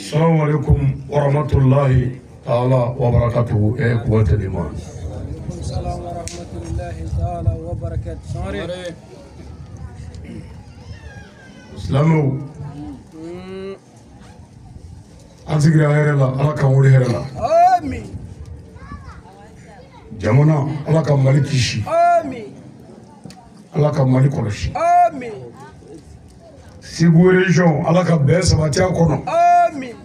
السلام عليكم ورحمة الله تعالى وبركاته. يا قوة الإيمان. السلام ورحمة الله تعالى وبركاته. سلامو. أنتقل هيرلا على كمولي هيرلا. آمين. جمونا على كمالي كيشي. آمين. على كمالي كولشي. آمين. سيبو ريجون على كبس باتيا كونو. آمين.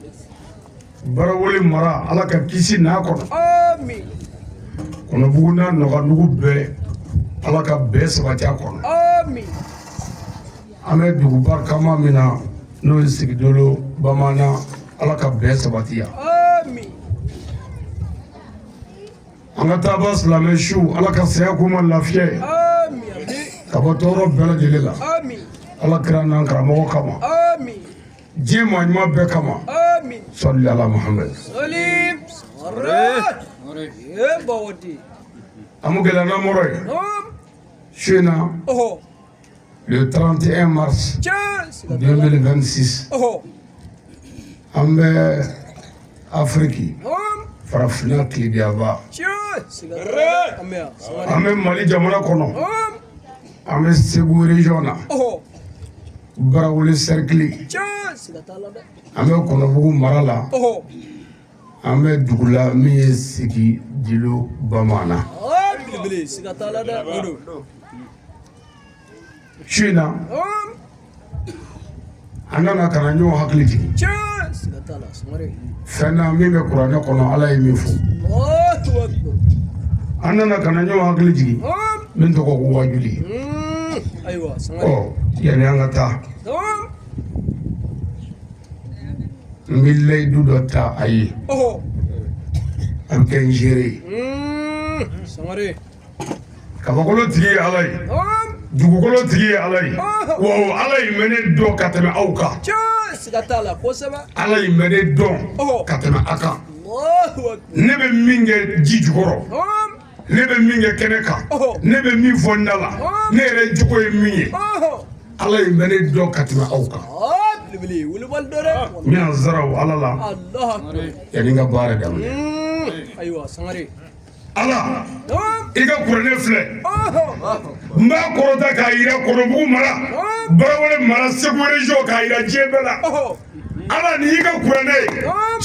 barawole mara ala ka kisi na kono آمين. kono buguna no ga nugu be ala ka be sabati kono آمين. ame dugu barkama mina no sigidolo bamana ala ka be sabati ya آمين. anga tabas la meshu ala ka saya kuma lafiye آمين. ka botoro bela jelela آمين. ala krana kramo kama آمين. jema nyma be kama آمين. salli ala muhammad سليم. مرات. يا بودي. amugela na moroy نعم. shena أهو. le 31 mars Chance. 2026 أهو. ambe afriki نعم. farafina kilibiaba Chance. أمير. ame mali jamana kono نعم. ame segu region na أهو. barawuli cercle Chance. ame kono bugu marala أهو. ame dugula mi ye sigi jilo bamana بلي سيغاتالا دا ودو shina نعم. anana kana nyo hakili jigi Chance. سيغاتالا سمري. fena mi be qur'ane kono ala yi mi fu الله أكبر. anana kana nyo hakili jigi نعم. min to ko wajuli أيوة سمري. o yani anga ta نعم. mille du do ta ayi أهو. am ken jere سمري. kabakolo tigi ala yi نعم. dugukolo tigi ye ala ye wa ala ye mɛ ne dɔn ka tɛmɛ aw kan Chance. سيغاتالا كوسبا. ala ye mɛ ne dɔn ka tɛmɛ a kan الله أكبر. ne bɛ min kɛ ji jukɔrɔ نعم. ne bɛ min kɛ kɛnɛ kan ne bɛ min fɔ n da la ne yɛrɛ jogo ye min ye أهو. ala ye mɛ ne dɔn ka tɛmɛ aw kan بلي والبلدورة. n y'a zaraw ala la الله أكبر. yanni n ka baara daminɛ أيوة سمري. ala نعم. i ka kuranɛ filɛ أهو. n b'a kɔrɔta k'a yira kɔnɔbugu mara barawale mara segu region k'a yira diɲɛ bɛɛ la أهو. ala ni y'i ka kuranɛ ye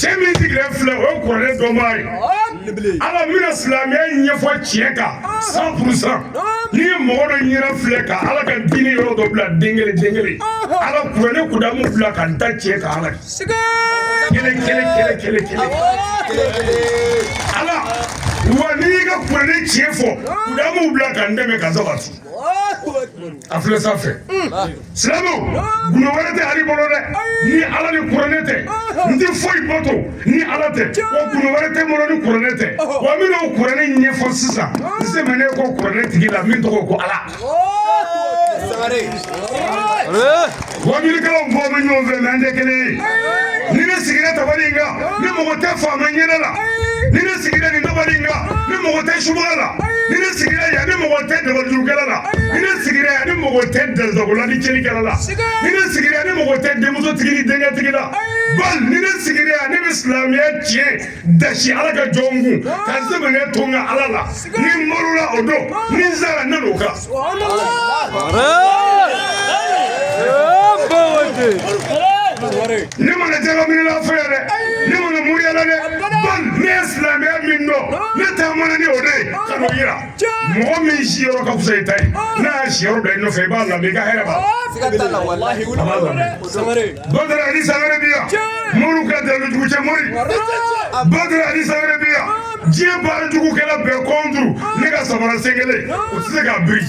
cɛ min sigilen filɛ o ye kuranɛ dɔnbaa ye بلي. ala bɛna silamɛya ɲɛfɔ tiɲɛ kan 100%. n'i ye mɔgɔ dɔ ɲɛna filɛ ka ala ka diinɛ yɔrɔ dɔ bila den kelen ala kuranɛ kudamu bila ka n ta tiɲɛ kan ala سيغا. kelen ala wa n'i y'i ka kuranɛ tiɲɛ fɔ kudamu bila ka n dɛmɛ ka sabati الله أكبر. a filɛ sanfɛ silamɛw gundo wɛrɛ tɛ ale bolo dɛ ni ala ni kuranɛ tɛ n tɛ foyi bato ni ala tɛ wa gundo wɛrɛ tɛ n bolo ni kuranɛ tɛ wa n bɛna o kuranɛ ɲɛfɔ sisan n sɛmɛnen kɔ kuranɛ tigi la min tɔgɔ ko ala wajulikɛlaw bɔ bɛ ɲɔgɔn fɛ mɛ an tɛ kelen ye ni ne sigira tabali in kan ni mɔgɔ tɛ faama ɲɛnɛ la ni ne sigira nin tabali in kan ni mɔgɔ tɛ subaga la ni ne sigira yan ni mɔgɔ tɛ dabalijurukɛla la ni ne sigira yan ni mɔgɔ tɛ dazagola ni cɛlikɛla la ni ne sigira yan ni mɔgɔ tɛ denmusotigi ni denkɛtigi la bal ni ne sigira yan ne bɛ silamɛya tiɲɛ dasi ala ka jɔn kun ka sɛbɛnɛ to n ka ala la ni n balola o don ni n sara ne n'o kan ne mana jagaminila fɛ dɛ ne mana muriyala dɛ bal ne ye silamɛya min dɔn ne taamana ni o de ye ka n'o yira mɔgɔ min siyɔrɔ ka fisa i ta ye n'a y'a siyɔrɔ bila i nɔfɛ i b'a lamɛn i ka hɛrɛ b'a badara ani sangare bi yan mori ka dalilujugu cɛ mori badara ani sangare bi yan diɲɛ baarijugukɛla bɛɛ kɔnturu ne ka samara sen kelen o tɛ se k'a biri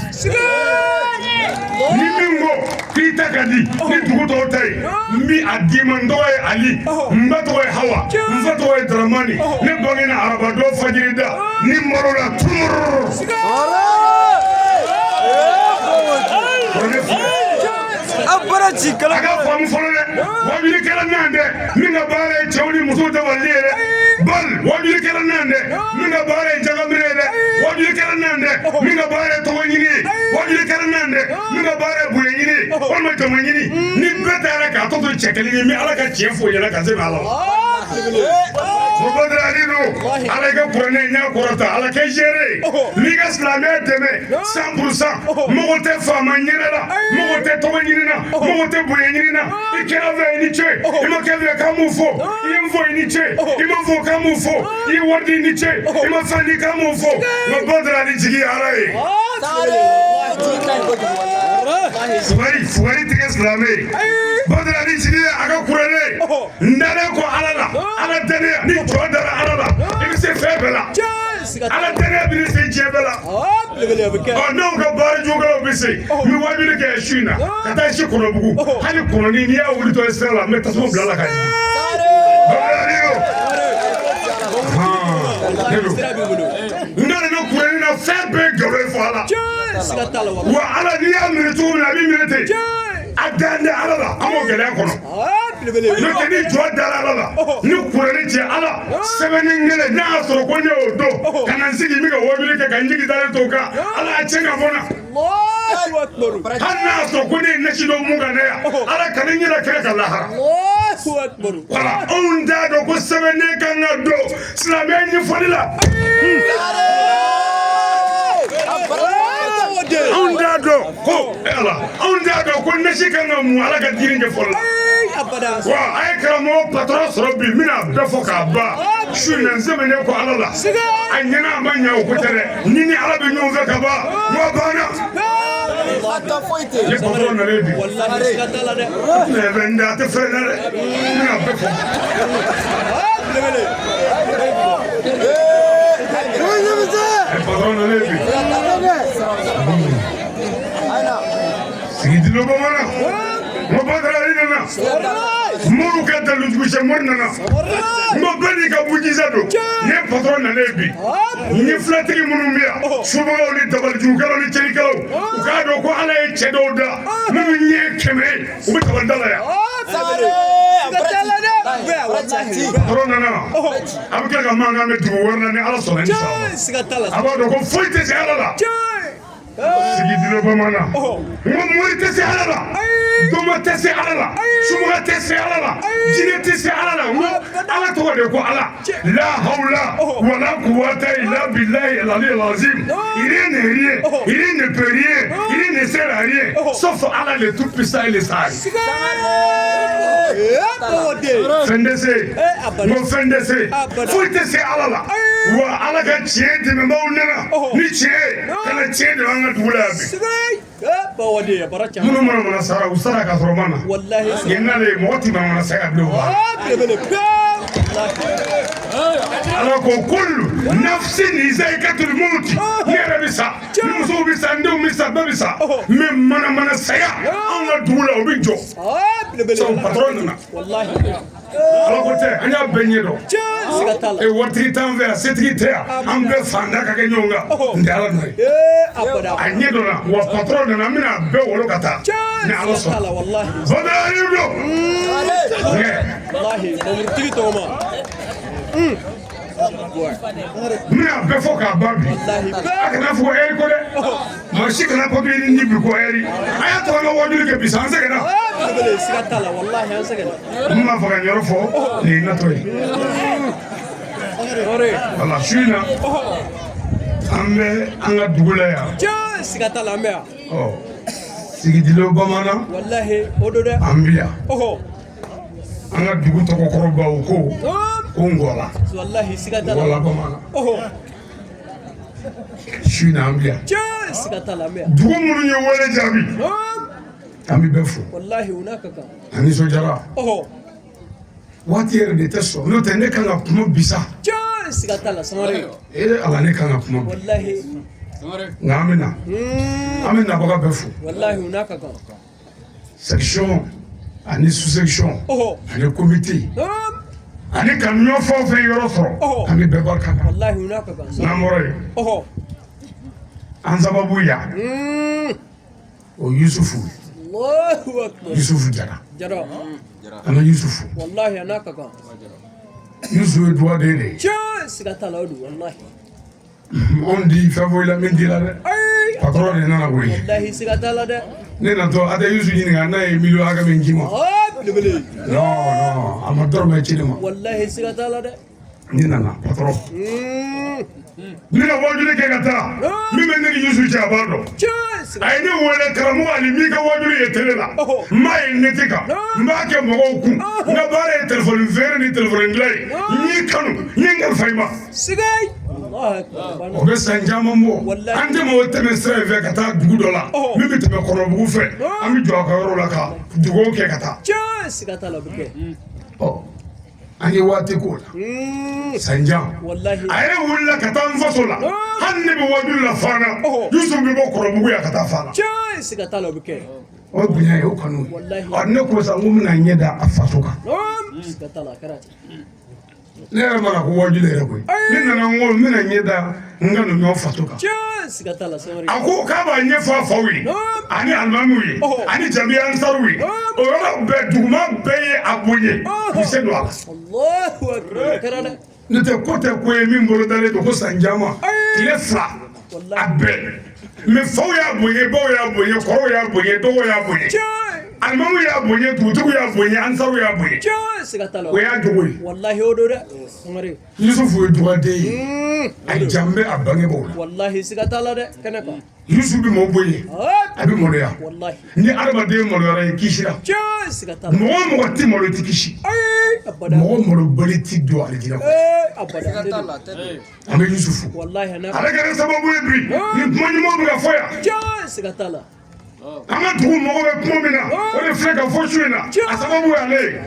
ni min ko k'i ta ka di ni dugu tɔw ta ye n bi a d'i ma n tɔgɔ ye ali n ba tɔgɔ ye hawa n fa tɔgɔ ye daramani ne bangena arabadɔ fajiri da ni malo la tumururu a ka faamu fɔlɔ dɛ wajulikɛla nan dɛ min ka baara ye cɛw ni musow dabali ye dɛ bal wajulikɛla nan dɛ min ka baara ye jagaminɛ ye dɛ wajulikɛla nan dɛ min ka baara ye tɔgɔ ɲini ye wajuli karan de min ka baara ye bonya ɲini walima jama ɲini ni bɛɛ taara k'a tɔ to cɛ kelen ye min ala ka tiɲɛ fɔ yɛlɛ ka se ma ala o badrali do ala ka kuranɛ ɲa kɔrɔta ala ka géré n'i ka silamɛya dɛmɛ 100% mɔgɔ tɛ faama ɲɛnɛ la mɔgɔ tɛ tɔgɔ ɲini na mɔgɔ tɛ bonya ɲini na i kɛra fɛ i ni ce i ma kɛ fɛ k'an m'o fɔ i ye n fɔ i ni ce i ma fɔ k'an m'o fɔ i ye wari di i ni ce i ma fɛn di k'an m'o fɔ nka badrali jigi ye ala ye fugari tigɛ silamɛ ye badrali jigi ye a ka kuranɛ n dalen kɔ ala la ala dɛnɛya ni jɔ dara ala la i bɛ se fɛn bɛɛ la ala dɛnɛya bɛ se diɲɛ bɛɛ la n'aw ka baara jugukɛlaw bɛ se n bɛ wajuli kɛ su in na ka taa si kɔnɔbugu hali kɔnɔni n'i y'a wuli tɔ ye sira la n bɛ tasuma bila la ka jigin n nana kuranɛ na fɛn bɛɛ nkalon ye fɔ ala wa ala n'i y'a minɛ cogo min na a b'i minɛ ten a dan tɛ ala la an b'o gɛlɛya kɔnɔ n'o tɛ ni jɔ dara ala la ni kuranɛ cɛ ala sɛbɛnni kelen n'a y'a sɔrɔ ko ne y'o dɔn ka na n sigi n bɛ ka wajuli kɛ ka n jigi dalen to o kan ala y'a tiɲɛ ka bɔ n na hali n'a y'a sɔrɔ ko ne ye ɲɛsi dɔ mun kan ne yan ala ka ne ɲɛna kɛlɛ ka lahara wala anw t'a dɔn ko sɛbɛnnen kan ka don silamɛya ɲɛfɔli la anw t'a dɔn ko ala anw t'a dɔn ko ɲɛsi kan ka mun ala ka diinɛ ɲɛfɔli la wa a ye karamɔgɔ patɔrɔn sɔrɔ bi n bɛna bɛɛ fɔ k'a ban su in na n sɛbɛnnen ko ala la a ɲɛna a ma ɲɛ o ko tɛ dɛ ni ni ala bɛ ɲɔgɔn fɛ ka ban wa banna ne patɔrɔn nalen bi mɛ bɛ n da a tɛ fɛn na dɛ n bɛna bɛɛ fɔ patɔrɔn nalen bi sigidilo bamanan n ko badrali nana mɔriw ka dalujugu cɛ mɔri nana n ko bɛɛ n'i ka bujiza don ni ye patɔrɔn nalen bi ni filatigi minnu bɛ yan subagaw ni dabalijugukɛlaw ni cɛnikɛlaw u k'a dɔn ko ala ye cɛ dɔw da minnu ɲɛ 100 ye u bɛ tabali da la yan patɔrɔn nana a bɛ kɛ ka mankan mɛn dugu wɛrɛ la ni ala sɔnna inshallah a b'a dɔn ko foyi tɛ se ala la sigidilo bamanan n ko mori tɛ se ala la dɔmɔ tɛ se ala la subaga tɛ se ala la jinɛ tɛ se ala la n ko ala tɔgɔ de ko ala la hawla wala quwwata illa billahi al-aliyyil azim rien n'est rien rien ne peut rien rien ne sert à rien sauf Allah le tout puissant et le sage fɛn tɛ se n ko fɛn tɛ se foyi tɛ se ala la wa ala ka tiɲɛ dɛmɛbaaw nana ni tiɲɛ kana tiɲɛ de an ka dugu la yan bi minnu mana mana sara u sara ka sɔrɔ ma na yen nale mɔgɔ tɛ mana saya bilen o ala ko kullu nafsin zaikatul maut ne yɛrɛ bɛ sa ni musow bɛ sa n denw bɛ sa bɛɛ bɛ sa mais mana saya anw ka dugu la o bɛ jɔ sabu patɔrɔn nana ala ko tɛ an y'a bɛɛ ɲɛ dɔn waritigi t'an fɛ yan setigi tɛ yan an bɛɛ fanda ka kɛ ɲɔgɔn kan n tɛ ala nɔ ye a ɲɛ dɔnna wa patɔrɔn nana an bɛna bɛɛ wolo ka taa ni ala sɔnna badrali don n bɛna bɛɛ fɔ k'a ban bi a kana fɔ ko ɛri ko dɛ maa si kana papiye ni bi ko ɛri a y'a tɔgɔ ka wajuli kɛ bi sa an sɛgɛnna n b'a fɔ ka ɲɔrɔ fɔ nin ye natɔ ye wala su in na an bɛ an ka dugu la yan sigidilo bamanan an bɛ yan an ka dugu tɔgɔkɔrɔbaw ko ngɔla ngɔla bamanan su in na an bɛ yan dugu minnu ye wele jaabi an bɛ bɛɛ fo a nisɔndiyara waati yɛrɛ de tɛ sɔn n'o tɛ ne kan ka kuma bisa ala ne kan ka kuma bi nka an bɛ na nabaga bɛɛ fo section ani sous-section ani comité ani ka ɲɔ fɛn o fɛn yɔrɔ sɔrɔ an bɛ bɛɛ barika da n'an bɔra yen an sababu yan o Yusufu Jara ana Yusufu Yusufu ye duwaden de ye on dit fɛn la min dira dɛ patron de nana koyi wallahi siga t'a la dɛ ne natɔ a tɛ Yusu ɲininka n'a ye miliyɔn hakɛ min ci ma belebele non a ma dɔrɔmɛ ci ne ma wallahi siga t'a la dɛ ne nana patron ne ka wajuli kɛ ka taa min bɛ ne ni Yusu cɛ a b'a dɔn a ye ne wele karamɔgɔ ani min ka wajuli ye tele la n b'a ye neti kan n b'a kɛ mɔgɔw kun n ka baara ye telefɔni feere ni telefɔni dilan ye n y'i kanu n ye n kalifa i ma sigai o bɛ san caman bɔ an tɛ mɔgɔ tɛmɛ sira in fɛ ka taa dugu dɔ la min bɛ tɛmɛ Kɔnɔbugu fɛ an bɛ jɔ a ka yɔrɔ la ka dugawu kɛ ka taa siga t'a la o bɛ kɛ an ye waati k'o la sanjan a yɛrɛ wulila ka taa n faso la hali ne bɛ wajuli la fana Yusu bɛ bɔ Kɔnɔbugu yan ka taa Fana siga t'a la o bɛ kɛ o bonya ye o kanu ne ko sa n ko n bɛna ɲɛ da a faso kan siga t'a la a kɛra ten ne yɛrɛ mana ko wajuli yɛrɛ koyi ne nana n ko n bɛna ɲɛ da n ka ninnu faso kan siga t'a la Sangare a ko k'a b'a ɲɛfɔ a faw ye ani alimamiw ye ani jabi ansaruw ye o yɔrɔ bɛɛ duguma bɛɛ ye a bonya k'u se don a la Allahu akbar a kɛra dɛ n'o tɛ ko tɛ ko ye min bolo dalen don ko san caman tile fila a bɛɛ mɛ faw y'a bonya baw y'a bonya kɔrɔw y'a bonya dɔgɔw y'a bonya alimamu y'a bonya dugutigiw y'a bonya ansaruw y'a bonya siga t'a la o y'a jogo ye wallahi o do dɛ Sangare Yusufu ye dugaden ye a jan bɛ a bangebaaw la wallahi siga t'a la dɛ kɛnɛ kan Yusu bɛ mɔɔ bonya a bɛ maloya wallahi ni adamaden maloyara i kisira siga t'a la mɔgɔ o mɔgɔ tɛ malo i tɛ kisi abada mɔgɔ malobali tɛ don alijinɛ kɔnɔ abada an bɛ Yusufu wallahi ana ale kɛra sababu ye bi ni kuma ɲuman bɛ ka fɔ yan siga t'a la an ka dugu mɔgɔ bɛ kuma min na o de filɛ ka fɔ su in na a sababu ye ale ye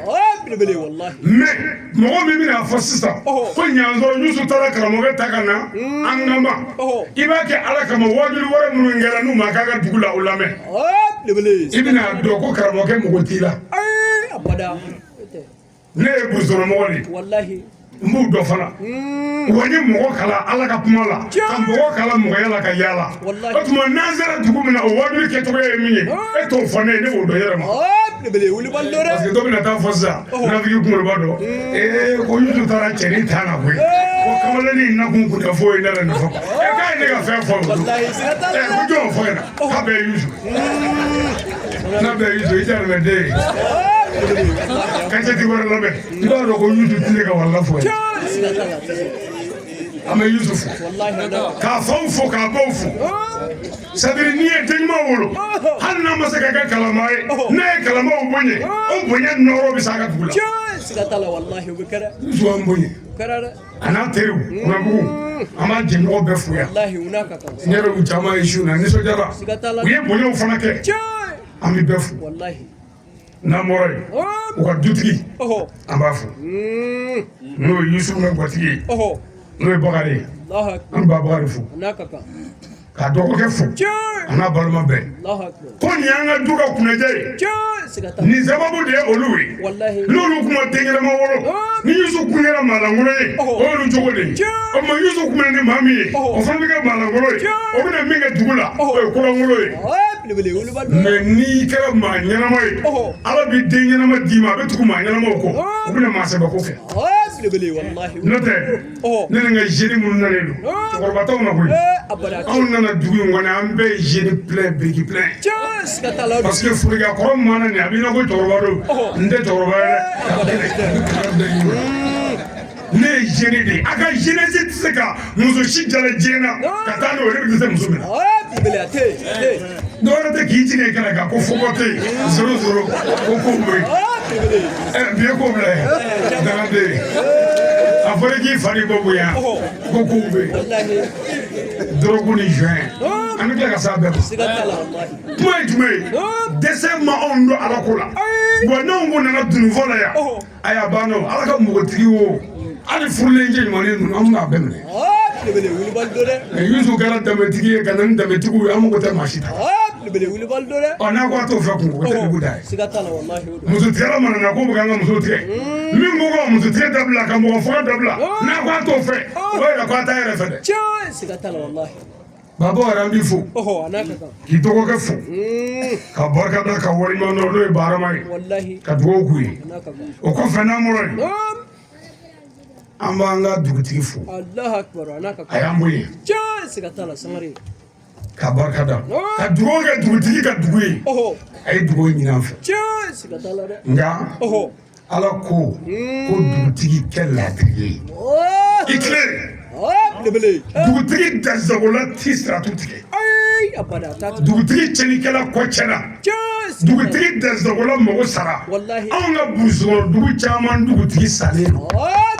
belebele wallahi mais mɔgɔ min bɛna fɔ sisan ko ɲansɔrɔ Yusu taara karamɔgɔ ta ka na an kama i b'a kɛ ala kama wajuli wɛrɛ minnu kɛra n'u ma k'a ka dugu la o lamɛn belebele i bɛna dɔn ko karamɔgɔ mɔgɔ t'i la abada ne ye burusɔnmɔgɔ de ye wallahi n b'u dɔ fana wa n ye mɔgɔ kala ala ka kuma la ka mɔgɔ kala mɔgɔya la ka yaala o tuma n'an sera dugu min na o wajuli kɛcogoya ye min ye e t'o fɔ ne ye ne b'o dɔn yɛrɛ ma belebele wulibali dɔ dɛ parce que dɔ bɛna taa fɔ sisan nafiki kunkolo b'a dɔn ko Yusu taara cɛnin ta na koyi ko kamalennin nakun kun tɛ foyi ne yɛrɛ nafa k'a ye ne ka fɛn fɔ o don ko jɔn fɔ yen na k'a bɛɛ ye Yusu n'a bɛɛ ye Yusu i tɛ alimɛden ye kacɛti wɛrɛ labɛn i b'a dɔn ko Yusu tɛ se ka wala fɔ ye an bɛ Yusu fo k'a faw fo k'a baw fo c'est-à-dire n'i ye den ɲuman wolo hali n'a ma se ka kɛ kalama ye n'a ye kalamaw bonya o bonya nɔrɔ bɛ s'a ka dugu la siga t'a la wallahi o bɛ kɛ dɛ Yusu an bonya kɛra dɛ a n'a teriw Kɔnɔbugu an b'a jɛɲɔgɔn bɛɛ fo yan wallahi u n'a ka kan n yɛrɛ u caman ye su na nisɔndiyara siga t'a la u ye bonyaw fana kɛ an bɛ bɛɛ fo wallahi n'an bɔra yen u ka dutigi an b'a fo n'o ye Yusu ka gatigi ye n'o ye Bakari ye an b'a Bakari fo n'a ka kan k'a dɔgɔkɛ fo a n'a balima bɛɛ ko nin y'an ka du ka kunajɛ ye nin sababu de ye olu ye n'olu kuma den ɲɛnama wolo ni Yusu kun kɛra maalankolon ye o y'olu cogo de ye o tuma Yusu kun bɛ ni maa min ye o fana bɛ kɛ maalankolon ye o bɛna min kɛ dugu la o ye kɔlɔnkolon ye mais n'i kɛra maa ɲɛnama ye ala bɛ den ɲɛnama d'i ma a bɛ tugu maa ɲɛnamaw kɔ o bɛna maa sɛbɛko kɛ n'o tɛ ne ni n ka jeune minnu nalen don cɛkɔrɔba t'anw na koyi anw nana dugu in kɔnɔ an bɛɛ ye jeune plein biriki plein parce que forokiyakɔrɔ mana nin a b'i na ko cɛkɔrɔba don n tɛ cɛkɔrɔba ye dɛ ne ye jeune de ye a ka jeunesse tɛ se ka muso si jala diɲɛ na ka taa n'o ye ne bɛ dɛsɛ muso min na dɔwɛrɛ tɛ k'i jigin kɛnɛ kan ko fɔkɔ tɛ yen zoro zoro ko kow bɛ yen bi ye ko bila yen daga tɛ yen a fɔra k'i fa de bɔ bonya ko kow bɛ yen dɔrɔgu ni juin an bɛ tila ka s'a bɛɛ ma kuma ye jumɛn ye dɛsɛ ma anw don ala ko la wa n'anw ko nana dunufɔ la yan a y'a ban nɔ ala ka mɔgɔtigi wo hali furulen cɛ ɲumanen ninnu an bɛna bɛɛ minɛ mais Yusu kɛra danbetigi ye ka na ni danbetigiw ye an mago tɛ maa si ta n'a ko a t'o fɛ kungo tɛ dugu da ye muso tigɛla mana na k'o bɛ k'an ka muso tigɛ min ko ka muso tigɛ dabila ka mɔgɔ faga dabila n'a ko a t'o fɛ o yɛrɛ ko a t'a yɛrɛ fɛ dɛ baba yɛrɛ an b'i fo k'i dɔgɔkɛ fo ka barika da ka wariɲuman dɔn n'o ye Barama ye ka dugawu k'u ye o kɔfɛ n'an bɔra yen an b'an ka dugutigi fo Allahu akbar anaka a y'an bonya ja siga tala sangare ka barika da ka dugawu kɛ dugutigi ka dugu ye oho a ye dugawu ɲini an fɛ ja siga tala de nka oho ala ko ko dugutigi kɛ laadiri ye oh i tilen lebele dugutigi dasagola ti siratu tigɛ ay abada ta dugutigi cɛnikɛla kɔ cɛna ja dugutigi dasagola mago sara wallahi anw ka burusikɔnɔ dugu caman dugutigi salen don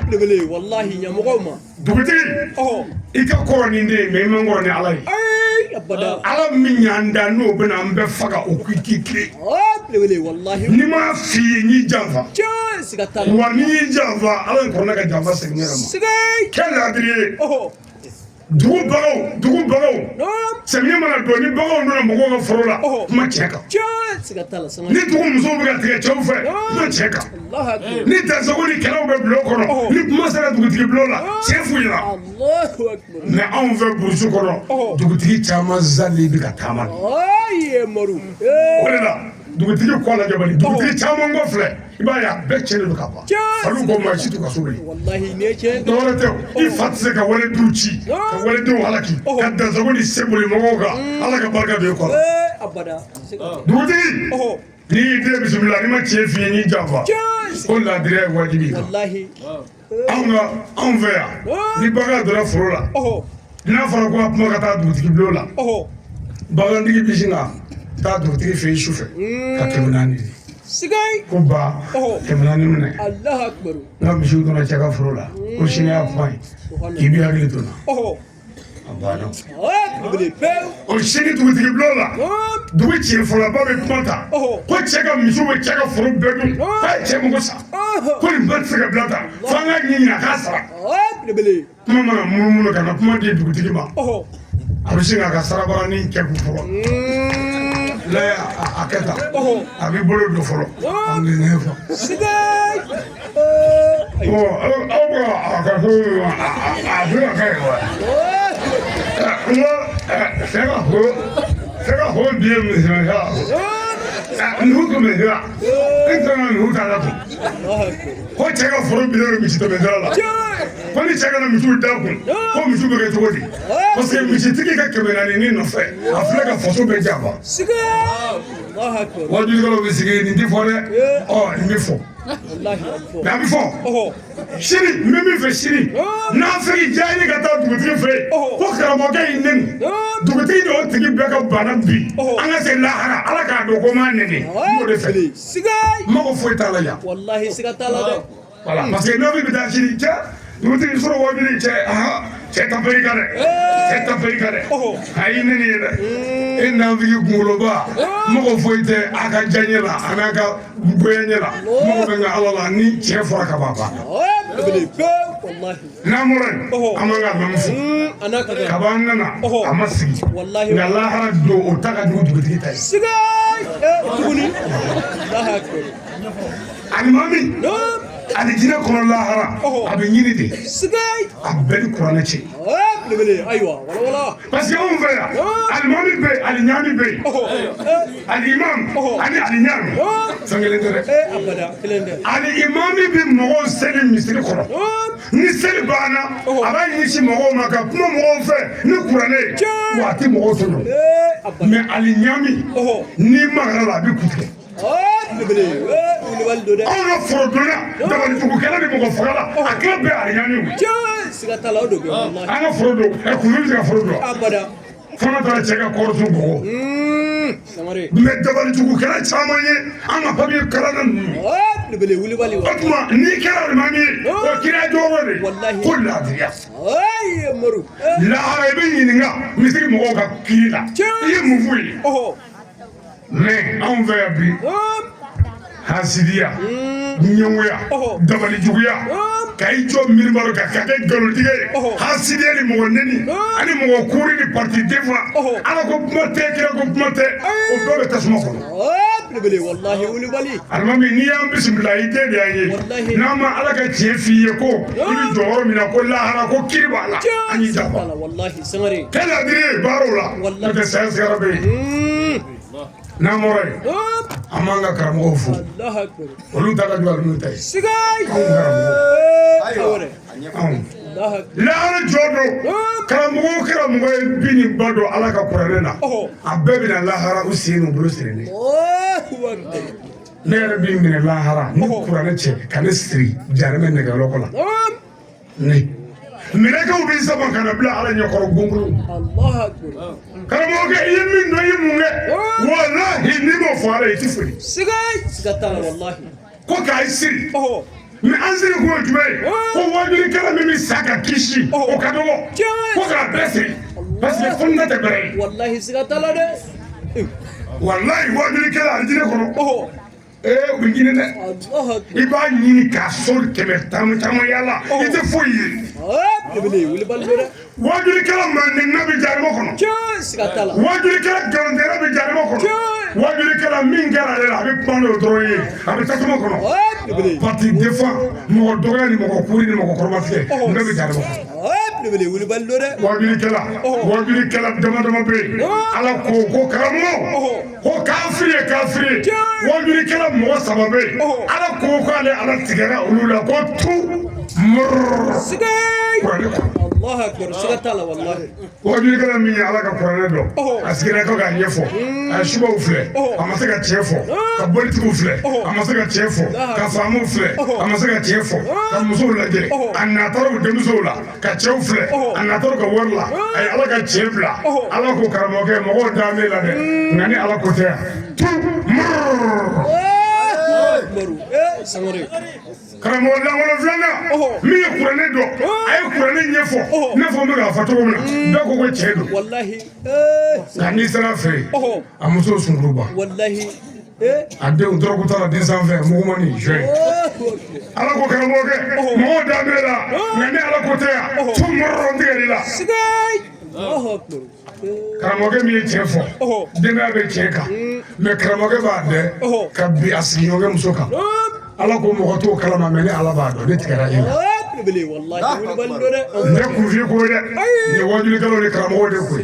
lebele wallahi nyamɔgɔw ma dugutigi oho i ka kɔrɔ ni den mɛ i man kɔrɔ ni ala ye ay abada ala min y'an da n'o bɛna an bɛɛ faga o k'i tilen lebele wallahi ni m'a f'i ye n y'i janfa ja siga tala wa n'i y'i janfa ala in kɔrɔla ka janfa segin ne yɛrɛ ma sigay kɛ laadiri ye oho dugu bagaw samiya mana don ni bagaw donna mɔgɔw ka foro la kuma cɛ kan ja siga tala sangare ni dugu musow bɛ ka tigɛ cɛw fɛ kuma cɛ kan Allahu akbar ni dasago ni kɛlɛw bɛ bulon kɔnɔ ni kuma sera dugutigi bulon la cɛ f'u ɲɛna Allahu akbar mɛ anw fɛ burusi kɔnɔ dugutigi caman zali bɛ ka taama ay maru o de la dugutigi kɔ lajɛ bani dugutigi caman kɔ filɛ i b'a ye a bɛɛ cɛnlen don ka ban olu ko maa si t'u ka so bilen wallahi ne ce dɔwɛrɛ tɛ i fa tɛ se ka waledenw ci ka waledenw halaki ka dasago ni seboli mɔgɔw kan ala ka barika don i kɔrɔ abada dugutigi n'i y'i den bisimila n'i ma tiɲɛ f'i ye n'i janfa ko laadiriya ye wajibi kan wallahi anw fɛ yan ni bagan donna foro la n'a fɔra ko a kuma ka taa dugutigi bulon la bagantigi bi sin ka taa dugutigi fɛ yen su fɛ ka 400 di sigay ko ba 400 minɛ Allahu akbar n ka misiw donna cɛ ka foro la ko sini y'a kuma ye k'i bi hakili to n na a banna o sini dugutigi bulon la dugu tiɲɛ fɔlɔba bɛ kuma ta ko cɛ ka misiw bɛ cɛ ka foro bɛɛ dun k'a ye cɛ mago sa ko nin bɛɛ tɛ se ka bila tan fo an ka ɲɛɲini a k'a sara kuma mana munumunu ka na kuma di dugutigi ma a bɛ sin k'a ka sarabaranin kɛ k'u fɔlɔ laya a kɛ tan a b'i bolo don fɔlɔ a bɛ ne fɔ aw ka a ka so a bɛ ka kɛ yen wa n ko cɛ ka foro bi ye misiwasa nuhu tun bɛ sira e tɛna nuhu ta la kun ko cɛ ka foro bi ne misi tɛmɛ sira la ko ni cɛ kana misiw da kun ko misiw bɛ kɛ cogo di parce que misitigi ka 400 nɔfɛ a filɛ ka faso bɛɛ janfa wajulikɛlaw bɛ sigi nin tɛ fɔ dɛ nin bɛ fɔ mɛ a bɛ fɔ sini n bɛ min fɛ sini n'a fɛ k'i diya ye ka taa dugutigi fɛ yen ko karamɔgɔkɛ y'i nɛni dugutigi de o tigi bɛɛ ka bana bi an ka se lahara ala k'a dɔn ko m'a nɛni n b'o de fɛ mago foyi t'a la yan voilà parce que n'o bɛ taa sini cɛ dugutigi sɔrɔ wajuli cɛ tapɛri ka dɛ cɛ tapɛri ka dɛ a y'i nɛni ye dɛ e nanfigi kunkoloba mɔgɔ foyi tɛ a ka diyaɲɛ la a n'a ka boɲɛ la mɔgɔ bɛ nka ala la ni cɛ fɔra ka ban banna n'an bɔra yen an man ka mɛn fo kab'an nana a ma sigi nka lahara don o ta ka jugu dugutigi ta ye alimami ani jinɛ kɔnɔ lahara a bɛ ɲini de a bɛɛ ni kuranɛ cɛ parce que anw fɛ yan alimami bɛ yen aliɲami bɛ yen alimam ani aliɲami fɛn kelen tɛ dɛ alimami bɛ mɔgɔw seli misiri kɔnɔ ni seli banna a b'a ɲɛsin mɔgɔw ma ka kuma mɔgɔw fɛ ni kuranɛ ye wa a tɛ mɔgɔw tɔɲɔ mɛ aliɲami n'i magara la a bɛ kutigɛ anw ka forodonna dabalijugukɛla ni mɔgɔ fagala a tila bɛɛ aliɲami an ka foro don kun bɛ se ka foro dɔn fana taara cɛ ka kɔrɔso bɔgɔ mɛ dabalijugukɛla caman ye an ka papiye kalan na ninnu o tuma n'i kɛra alimami ye o kira jɔyɔrɔ de ko laadiriya lahara i bɛ ɲininka misiri mɔgɔw ka kiri la i ye mun f'u ye mɛ anw fɛ yan bi hasidiya ɲɛngoya dabalijuguya ka i jɔ miiribaro kan ka kɛ nkalontigɛ ye hasidiya ni mɔgɔ neni ani mɔgɔ kuri ni parti defa ala ko kuma tɛ kira ko kuma tɛ o bɛɛ bɛ tasuma kɔnɔ alimami n'i y'an bisimila i den de y'an ye n'an ma ala ka tiɲɛ f'i ye ko i bɛ jɔ yɔrɔ min na ko lahara ko kiri b'a la an y'i janfa kɛ laadiri ye baaraw la n'o tɛ saya sigara bɛ yen n'an bɔra yen an b'an ka karamɔgɔw fo olu ta ka jugu n'u ta ye anw karamɔgɔ lahara jɔdo karamɔgɔ ye bin ni ba don ala ka kuranɛ na a bɛɛ bɛna lahara u sen n'u bolo siri ne yɛrɛ b'i minɛ lahara ni kuranɛ cɛ ka ne siri jarimɛ nɛgɛlɔkɔ la ne mɛlɛkɛw b'i sama ka na bila ala ɲɛkɔrɔ gɔngɔrɔ karamɔgɔkɛ i ye min dɔn i ye mun kɛ walahi n'i m'o fɔ ala ye i ti fili ko k'a siri mɛ an siri kun ye jumɛn ye ko wajulikɛla min bɛ sa ka kisi o ka dɔgɔ ko k'a bɛɛ siri parce que fɔnina tɛ bɛrɛ ye walahi wajulikɛla alijinɛ kɔnɔ u bɛ ɲini dɛ i b'a ɲini k'a sɔn kɛmɛ caman yala i tɛ foyi ye wajulikɛla manden na bɛ jaribɔ kɔnɔ wajulikɛla garantiya bɛ jaribɔ kɔnɔ wajulikɛla min kɛra ale la a bɛ kuma n'o dɔrɔn ye a bɛ tasuma kɔnɔ parti défend mɔgɔ dɔgɔya ni mɔgɔ kuri ni mɔgɔ kɔrɔmatigɛ n bɛɛ bɛ jaribɔ kɔnɔ wajulikɛla dama dama bɛ yen ala ko karamɔgɔ ko kafiri ye kafiri ye wajulikɛla mɔgɔ saba bɛ yen ala ko k'ale ala tigɛra olu la ko tu wajulikɛla min ye ala ka kuranɛ dɔn a sigira ko k'a ɲɛfɔ a ye subaw filɛ a ma se ka tiɲɛ fɔ ka bolitigiw filɛ a ma se ka tiɲɛ fɔ ka faamaw filɛ a ma se ka tiɲɛ fɔ ka musow lajɛ a natɔra denmusow la ka cɛw filɛ a natɔra ka wari la a ye ala ka tiɲɛ bila ala ko karamɔgɔkɛ mɔgɔw dalen la dɛ nka ni ala ko tɛ yan karamɔgɔ langolo filanan min ye kuranɛ dɔn a ye kuranɛ ɲɛfɔ n'a fɔ n bɛ k'a fɔ cogo min na bɛɛ ko ko tiɲɛ don nka n'i sera a fɛ yen a muso sunkuruba a denw dɔrɔgu t'a la den sanfɛ mugumani joye ala ko karamɔgɔkɛ mɔgɔw da bɛ la nka ni ala ko tɛ yan fo mɔrɔrɔ tigɛli la karamɔgɔkɛ min ye tiɲɛ fɔ denbaya bɛ tiɲɛ kan mɛ karamɔgɔkɛ b'a dɛn ka bi a sigiɲɔgɔnkɛ muso kan ala ko mɔgɔ t'o kalama mɛ ni ala b'a dɔn ne tigɛra e la ne kun f'i ko ye dɛ nin ye wajulikɛlaw ni karamɔgɔw de ko ye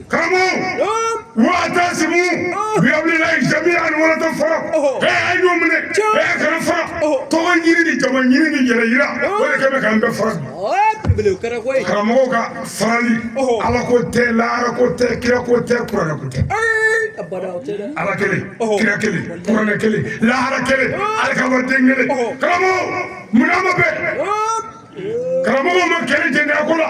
karamɔgɔ wa'tasimu bihablillahi jami'an wala tafarraqu a ye ɲɔgɔn minɛ kana fara tɔgɔ ɲini ni jama ɲini ni yɛrɛ yira o de kɛ bɛ k'an bɛɛ fara karamɔgɔw ka farali ala ko tɛ lahara ko tɛ kira ko tɛ kuranɛ ko tɛ ala kelen kira kelen kuranɛ kelen lahara kelen ala ka wariden kelen karamɔgɔ munna ma bɛn karamɔgɔw ma kɛlɛ jɛnɛya ko la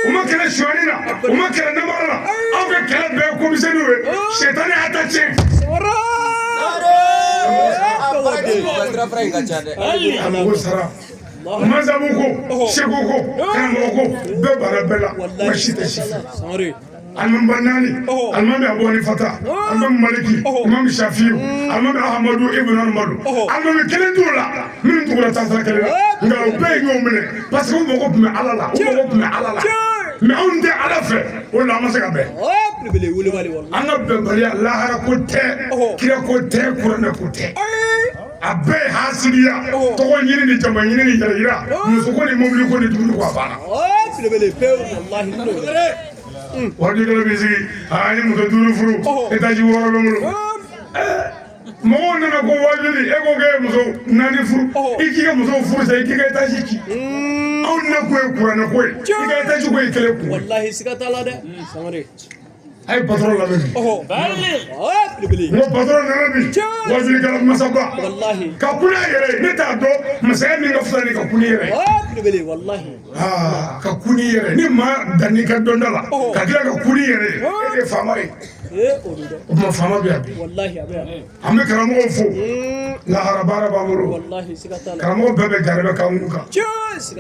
u ma kɛlɛ suɲɛni na u ma kɛlɛ namara la aw ka kɛlɛ bɛɛ ye komisɛniw ye sɛtani y'a ta tiɲɛ a mago sara masabu ko seko ko karamɔgɔ ko bɛɛ banna bɛɛ la wa si tɛ si fɛ alimami naani alimami abu hanifata alimami maliki imam shafiu alimami ahamadu ibn amadu alimami kelen t'u la minnu tugura taasira kelen na nka u bɛɛ ye ɲɔgɔn minɛ parce que u mago tun bɛ ala la u mago tun bɛ ala la mɛ anw tɛ ala fɛ o de la an ma se ka bɛn an ka bɛnbaliya lahara ko tɛ kira ko tɛ kuranɛ ko tɛ a bɛɛ ye hasiriya tɔgɔ ɲini ni jama ɲini ni yɛrɛ yira muso ko ni mobili ko ni dumuni ko a banna wajulikɛla b'i sigi a ye muso 5 furu etaji 6 bɛ n bolo mɔgɔw nana ko wajuli e ko k'e muso 4 furu i k'i ka musow furu sa i k'i ka etaji ci anw ne ko ye kuranɛ ko ye i ka etaji ko ye kelen kun a ye patron lamɛn bi n ko patron nana bi wajulikɛla masaba ka kun n'a yɛrɛ ye ne t'a dɔn masaya min ka fisa ni ka kun n'i yɛrɛ ye ka kun n'i yɛrɛ ni maa dan n'i ka dɔnda la ka tila ka kun n'i yɛrɛ ye e de ye faama ye o tuma faama bɛ yan bi an bɛ karamɔgɔw fo lahara baara b'an bolo karamɔgɔ bɛɛ bɛ jarabɛ k'an kun kan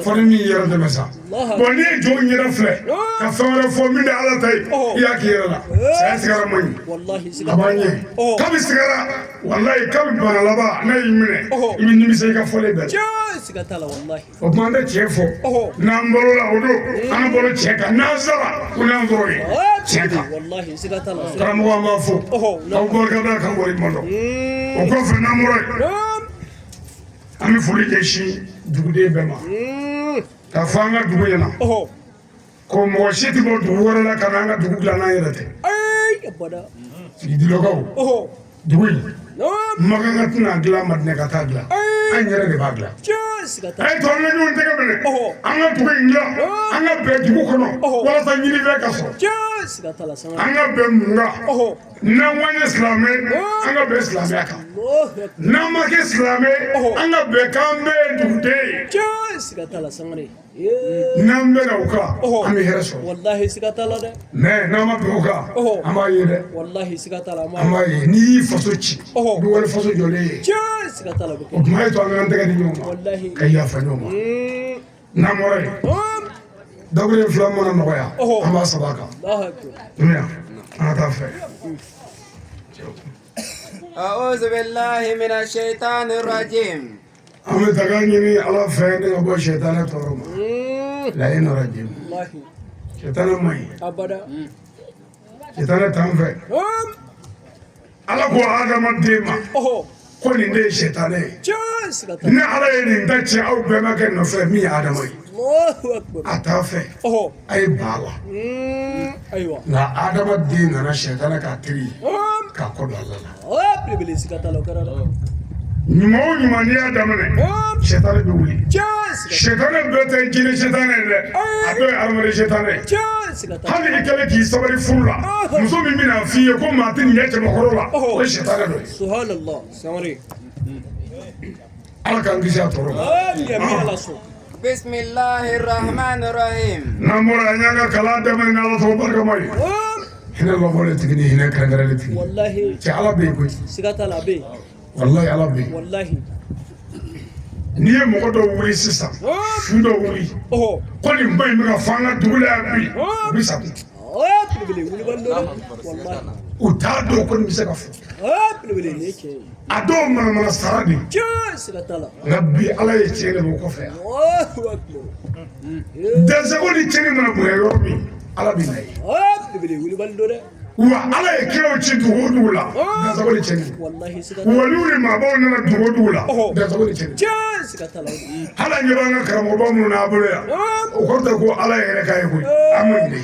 fɔ ni min yɛrɛ dɛmɛ sa bon n'i ye jɔnw ɲɛda filɛ ka fɛn wɛrɛ fɔ min tɛ ala ta ye i y'a k'i yɛrɛ la saya sigara man ɲi a b'an ɲɛ kabi sigara walayi kabi bana laban n'a y'i minɛ i bɛ nimisa i ka fɔlen bɛɛ o tuma an tɛ tiɲɛ fɔ n'an balo la o don an ka balo tiɲɛ kan n'an sara o n'an sɔrɔ ye tiɲɛ kan karamɔgɔ an b'a fo aw barikada ka wari ma dɔn o kɔfɛ n'an bɔra yen an bɛ foli ɲɛsin duguden bɛɛ ma k'a fɔ an ka dugu ɲɛna ko mɔgɔ si tɛ bɔ dugu wɛrɛ la ka na an ka dugu dilan n'an yɛrɛ tɛ sigidilakaw dugu in makan ka tɛna dilan madinɛ ka taa dilan an yɛrɛ de b'a dilan ay to la ñu tege mene anga tuko inga anga be dugu kono wala sa ñini be kaso anga be nga na wanya islamé anga be islamé aka na ma ke islamé anga be kambe dude nambe na uka ami heraso wallahi sigatala de mais na ma be uka ama yede wallahi sigatala ama ni faso ci du wala faso jole sigatala be o may to anga tege ni ñoma wallahi kayya fa ñoma na moray dogre flammo na noya ama sabaka allah akbar dunya ana ta fe أعوذ بالله من الشيطان الرجيم أمي تغانيني على فين أبو شيطان تورما لا ينرجم الله شيطان ماي أبدا شيطان تنفع على قو آدم الديما كوني دي شيطان sigatala ni ala ye nin da cɛ aw bɛɛ ma kɛ nɔfɛ min ye adama ye الله akbar a t'a fɛ a ye ba la ايوه nka adamaden nana sɛtana k'a teri ye k'a kɔ don ala la بلبل sigatala o kɛra dɛ ɲuman o ɲuman n'i y'a daminɛ sɛtana bɛ wuli sɛtana bɛɛ tɛ jinɛ sɛtana ye dɛ a dɔw ye adamaden sɛtana ye sigatala hali i kɛlen k'i sabali furu la muso min bɛna f'i ye ko maa tɛ nin ye cɛbakɔrɔ la o ye sɛtana dɔ ye subhanallah samari ala k'an kisi a tɔɔrɔ ma ya mi ala so بسم الله الرحمن الرحيم n'an bɔra an y'an ka kalan daminɛ ni ala tɔgɔ barikama ye hinɛ lɔbɔlen tigi ni hinɛ kɛrɛnkɛrɛnlen tigi wallahi cɛ ala bɛ yen koyi sigatala be walayi ala bɛ yen wallahi n'i ye mɔgɔ dɔw wuli sisan su dɔw wuli ko nin ba in bɛ ka fɔ an ka dugu la yan bi u bɛ sa بلبل wuli ban do wallahi u t'a dɔn ko nin bɛ se ka fɔ بلبل ne ke a dɔw manamana sara de sigatala nka bi ala ye tiɲɛ de bɔ kɔfɛ yan الله اكبر dɛsɛko ni tiɲɛni mana bonya yɔrɔ min ala bɛ na ye بلبل wuli ban do dɛ wa ala ye kiraw ci dugu o dugu la dɛsɛko ni tiɲɛni wallahi sigatala waliw ni maabaw nana dugu o dugu la dɛsɛko ni tiɲɛni sigatala hali an ɲɛ b'an ka karamɔgɔba minnu n'a bolo yan o kɔrɔ tɛ ko ala yɛrɛ k'a ye koyi an ma ɲinɛ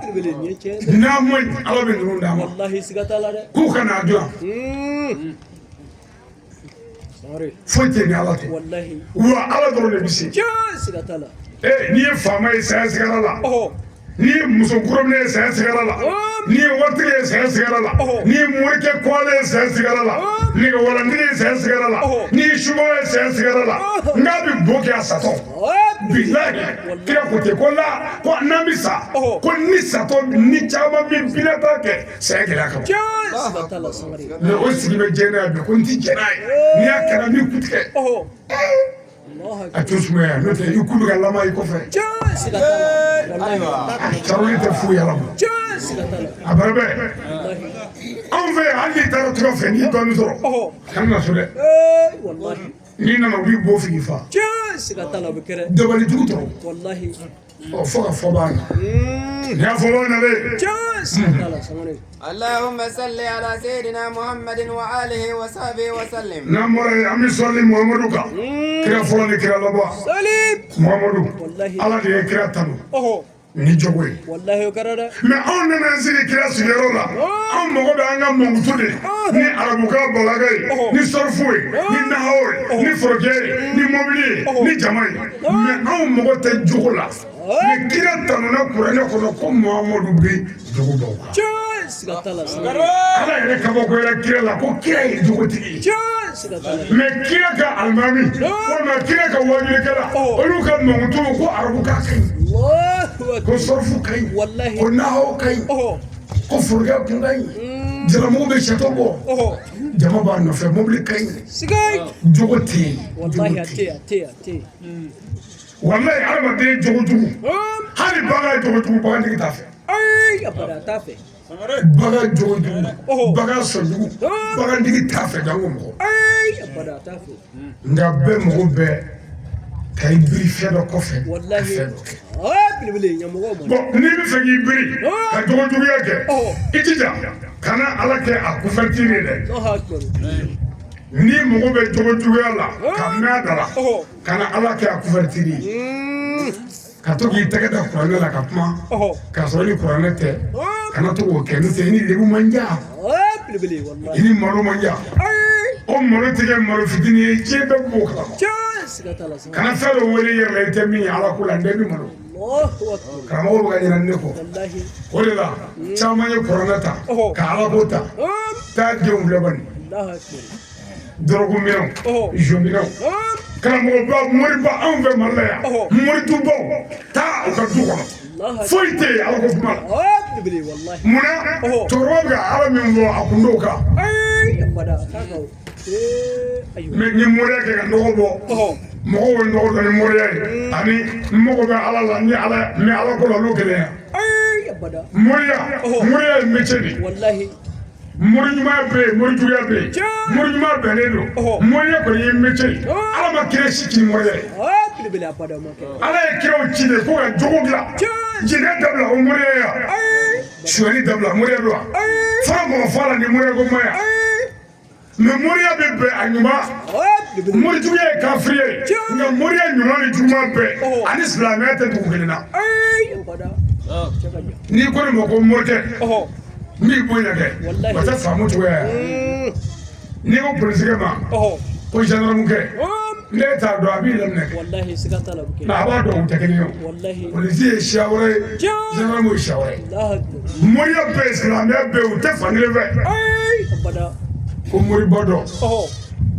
بلبل ne ke n'a ma ɲi ala bɛ ninnu d'a ma wallahi sigatala dɛ k'u ka n'a dilan samari foyi tɛ ni ala tɛ wallahi wa ala dɔrɔn de bɛ se sigatala n'i ye faama ye saya sigara la n'i ye muso kurominen ye saya sigara la n'i ye waritigi ye saya sigara la n'i ye morikɛ kɔlen ye saya sigara la nɛgɛwarantigi ye saya sigara la n'i ye subaga ye saya sigara la n'a bɛ bo kɛ a satɔ bilahi kira ko ten ko la ko n'an bɛ sa ko ni satɔ ni caman bɛ bila t'a kɛ saya gɛlɛya kama sigatala samari mɛ o sigi bɛ jɛn n'a ye bi ko n ti jɛn n'a ye n'i y'a kɛra n b'i ku tigɛ الله a t'o sumaya n'o tɛ i ku bɛ ka lama i kɔfɛ sigatala wallahi caroli tɛ foyi yala ma sigatala a bɛrɛ bɛ wallahi anw fɛ yan hali n'i taara tunga fɛ n'i ye dɔɔnin sɔrɔ kana na so dɛ والله n'i nana u b'i bo f'i fa sigatala be kɛra dabalijugu tɔrɔ wallahi fo ka fɔ b'a na n'i y'a fɔ b'a na dɛ sigatala samari اللهم صل على سيدنا محمد وآله وصحبه وسلم n'an bɔra yen an bɛ sɔli muhamadu kan kira fɔlɔ ni kira laban salim muhamadu wallahi ala de ye kira tanu ni jogo ye wallahi o kɛra dɛ mɛ anw nana an sigi kira sigiyɔrɔ la anw mago bɛ an ka mankutu de ni arabukan balaga ye ni sɔrifu ye ni nahaw ye ni forokɛ ye ni mobili ye ni jama ye mɛ anw mago tɛ jogo la mɛ kira tanuna kuranɛ kɔnɔ ko muhamadu bɛ jogo dɔw kan sigatala samari ala yɛrɛ kabako yɛrɛ kira la ko kira ye jogotigi ye sigatala mɛ kira ka alimami walima kira ka wajulikɛla olu ka mankutu ko arabukan ka ɲi الله ko اكبر sɔrifu ka ɲi والله ko nahaw ka ɲi ko forokɛ kun ka ɲi jalamugu bɛ sɛtɔ bɔ jama b'a nɔfɛ mobili ka ɲi sigay jogo tɛ yen والله ate walayi adamaden jogojugu hali bagan ye jogojugu bagantigi t'a fɛ ay abada ta fe bagan jogojugu bagan sɔnjugu bagantigi t'a fɛ jango mɔgɔ ay abada ta fe nka bɛɛ mago bɛ ka i biri fɛn dɔ kɔfɛ ka wallahi fɛn dɔ kɛ bilbili ɲamɔgɔ ma bɔn n'i bɛ fɛ k'i biri ka jogojuguya kɛ i jija kana ala kɛ a couverture ye dɛ الله اكبر n'i mago bɛ jogojuguya la ka mɛn a da la kana ala kɛ a couverture ye ka to k'i tɛgɛ da kuranɛ la ka kuma k'a sɔrɔ ni kuranɛ tɛ kana to k'o kɛ n'o tɛ i ni lebu man diya bilbili wallahi i ni malo man diya o malo tɛ kɛ malo fitinin ye diɲɛ bɛɛ b'o kalama sigatala sama kana fɛn dɔ wele yɛrɛ la i tɛ min ye ala ko la n tɛ min malo Allahu akbar karamɔgɔ bɛ ka ɲinɛ ne kɔ wallahi o de la caman ye kuranɛ ta ka ala ko ta taa denw filɛ bani Allahu akbar dɔrɔguminɛw zominɛw karamɔgɔba moriba anw fɛ mali la yan moritubaw taa u ka du kɔnɔ foyi tɛ yen ala ko kuma la wallahi munna cɛkɔrɔba bɛ ka ala min fɔ a kun t'o kan abada tagaw mɛ n ye moriya kɛ ka nɔgɔ bɔ mɔgɔw bɛ nɔgɔ dɔn ni moriya ye ani n mago bɛ ala la ni ala mɛ ala ko la n'o kelen yan abada moriya ye métier de ye wallahi mori ɲuman bɛ yen mori juguya bɛ yen mori ɲuman bɛnnen don moriya kɔni ye métier ye ala ma kira si k'i moriya ye abada makɛ ala ye kiraw ci de fo ka jogo dilan jɛnɛ dabila o moriya ye yan suyani dabila moriya don wa fara mɔgɔ fa la ni moriya ko ma yan mɛ moriya bɛ bɛn a ɲuman mori juguya ye kafiri ye nka moriya ɲuman ni juguman bɛɛ ani silamɛya tɛ dugu kelen na n'i ko nin ma ko morikɛ n b'i bonya kɛ o tɛ faamu cogoya ye n'i ko polisikɛ ma ko gendarmekɛ ne t'a dɔn a b'i laminɛ wallahi sigatala bukɛ nka a b'a dɔn u tɛ kelen ye wallahi polisi ye siya wɛrɛ ye gendarme ye siya wɛrɛ ye Allahu akbar moriya bɛɛ ye silamɛya bɛɛ u tɛ fankelen fɛ abada ko moribɔ dɔ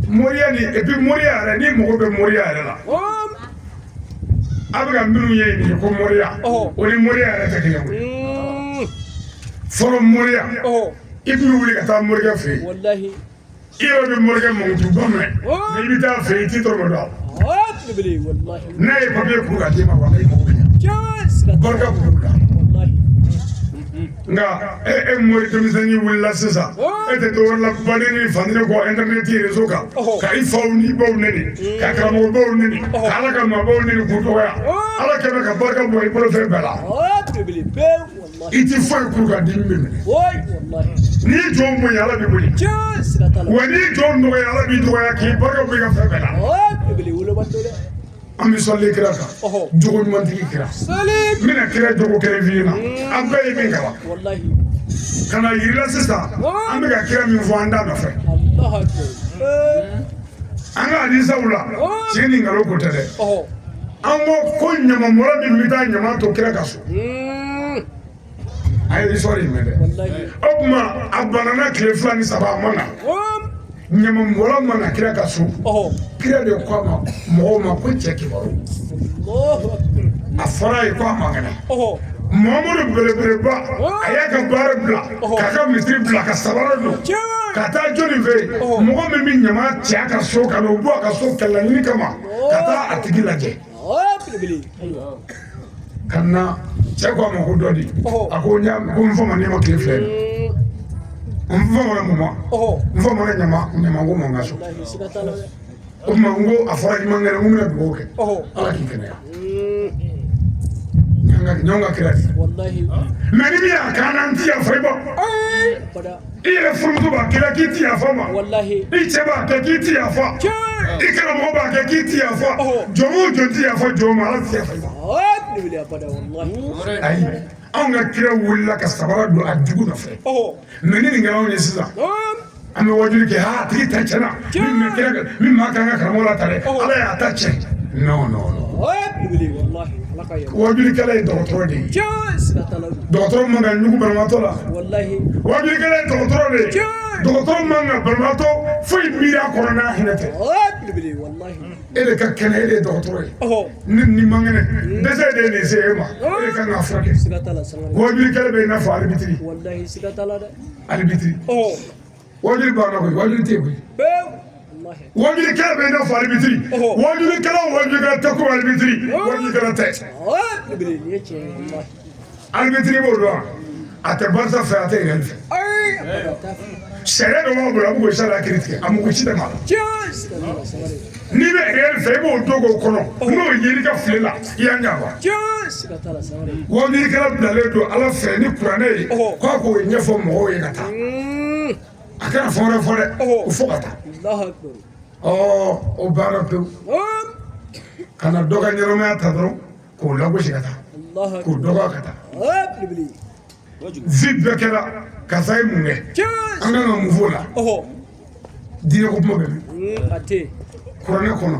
moriya ni et puis moriya yɛrɛ n'i mago bɛ moriya yɛrɛ la a bɛ ka minnu ye nin ye ko moriya o ni moriya yɛrɛ tɛ kelen ye fɔlɔ moriya i tun bɛ wuli ka taa morikɛ fɛ yen wallahi i yɛrɛ bɛ morikɛ mankutuba mɛn mɛ i bɛ taa fɛ yen i t'i tɔrɔ dɔn wallahi n'a ye papiye kuru ka d'i ma wala i mago bɛ ɲɛ barika b'u la nka e mori denmisɛnnin wulila sisan e tɛ dɔwɛrɛ la baden ni fandinen kɔ internet réseau kan ka i faw ni baw neni ka karamɔgɔbaw neni ka ala ka maabaw neni k'u dɔgɔya ala kɛmɛ ka barika bɔ i bolo fɛn bɛɛ la i ti foyi kuru ka dimi bɛ minɛ n'i ye jɔn bonya ala b'i bonya wa n'i ye jɔn dɔgɔya ala b'i dɔgɔya k'i barika bɔ i ka fɛn bɛɛ la an bɛ sɔnni kira kan jogo ɲumantigi kira n bɛna kira jogo kelen f'i ɲɛna an bɛɛ ye min kalan ka na yirila sisan an bɛ ka kira min fɔ an da nɔfɛ an ka hadisaw la tiɲɛ ni nkalon ko tɛ dɛ an ko ɲamamɔrɔ min bɛ taa ɲama to kira ka so a ye histoire in mɛn dɛ o tuma a banana tile 2 ni 3 a ma na ɲamamɔrɔ mana kira ka so kira de ko a ma mɔgɔw ma ko cɛ kibaru a fɔra ye ko a ma kɛnɛ Muhammadu belebeleba a y'a ka baara bila k'a ka misiri bila ka sabara don ka taa jɔnni fɛ yen mɔgɔ min bɛ ɲama cɛ a ka so ka n'o bɔ a ka so kɛlɛlaɲini kama ka taa a tigi lajɛ ka na cɛ ko a ma ko dɔ di a ko n fa ma n'i ma tile filɛ n fa mana mun ma n fa mana ɲama ko ma n ka so o tuma n ko a fɔra i man kɛnɛ n ko n bɛna dugawu kɛ ala k'i kɛnɛya ɲɔgɔn ka kira di mɛ ni min y'a kan na n ti yafa i ma i yɛrɛ furumuso b'a kɛ k'i ti yafa ma i cɛ b'a kɛ k'i ti yafa i karamɔgɔ b'a kɛ k'i ti yafa jɔn o jɔn ti yafa jɔn ma ala ti yafa i ma ayi anw ka kira wulila ka sabara don a jugu nɔfɛ mɛ ni nin kɛra anw ye sisan an bɛ wajuli kɛ a tigi ta tiɲɛna min maa kan ka karamɔgɔ la ta dɛ ala y'a ta tiɲɛ non wajulikɛla ye dɔgɔtɔrɔ de ye dɔgɔtɔrɔ man ka ɲugu banabaatɔ la wajulikɛla ye dɔgɔtɔrɔ de ye dɔgɔtɔrɔ man ka banabaatɔ foyi miiri a kɔnɔ n'a hinɛ tɛ e de ka kɛnɛ e de ye dɔgɔtɔrɔ ye ni man kɛnɛ dɛsɛ de ye nin se e ma e de kan k'a furakɛ wajulikɛla bɛ i n'a fɔ alibitiri wajuli banna koyi wajuli tɛ yen koyi wajulikɛla bɛ i n'a fɔ alibitiri wajulikɛla o wajulikɛla tɛ ko alibitiri wajulikɛla tɛ alibitiri b'o dɔn a tɛ barisa fɛ a tɛ yɛrɛ fɛ sariya dɔ b'a bolo a bɛ k'o sariya kiiri tigɛ a mako si tɛ ma n'i bɛ yɛrɛ fɛ i b'o dogo o kɔnɔ n'o yeli ka file la i y'a ɲɛfɔ wajulikɛla bilalen don ala fɛ ni kuranɛ ye k'a k'o ɲɛfɔ mɔgɔw ye ka taa a kana fɛn wɛrɛ fɔ dɛ o fo ka taa o baara pewu ka na dɔ ka ɲɛnamaya ta dɔrɔn k'o lagosi ka taa k'o dɔgɔ ka taa vi bɛɛ kɛra karisa ye mun kɛ an kan ka mun f'o la diinɛ ko kuma bɛ min kuranɛ kɔnɔ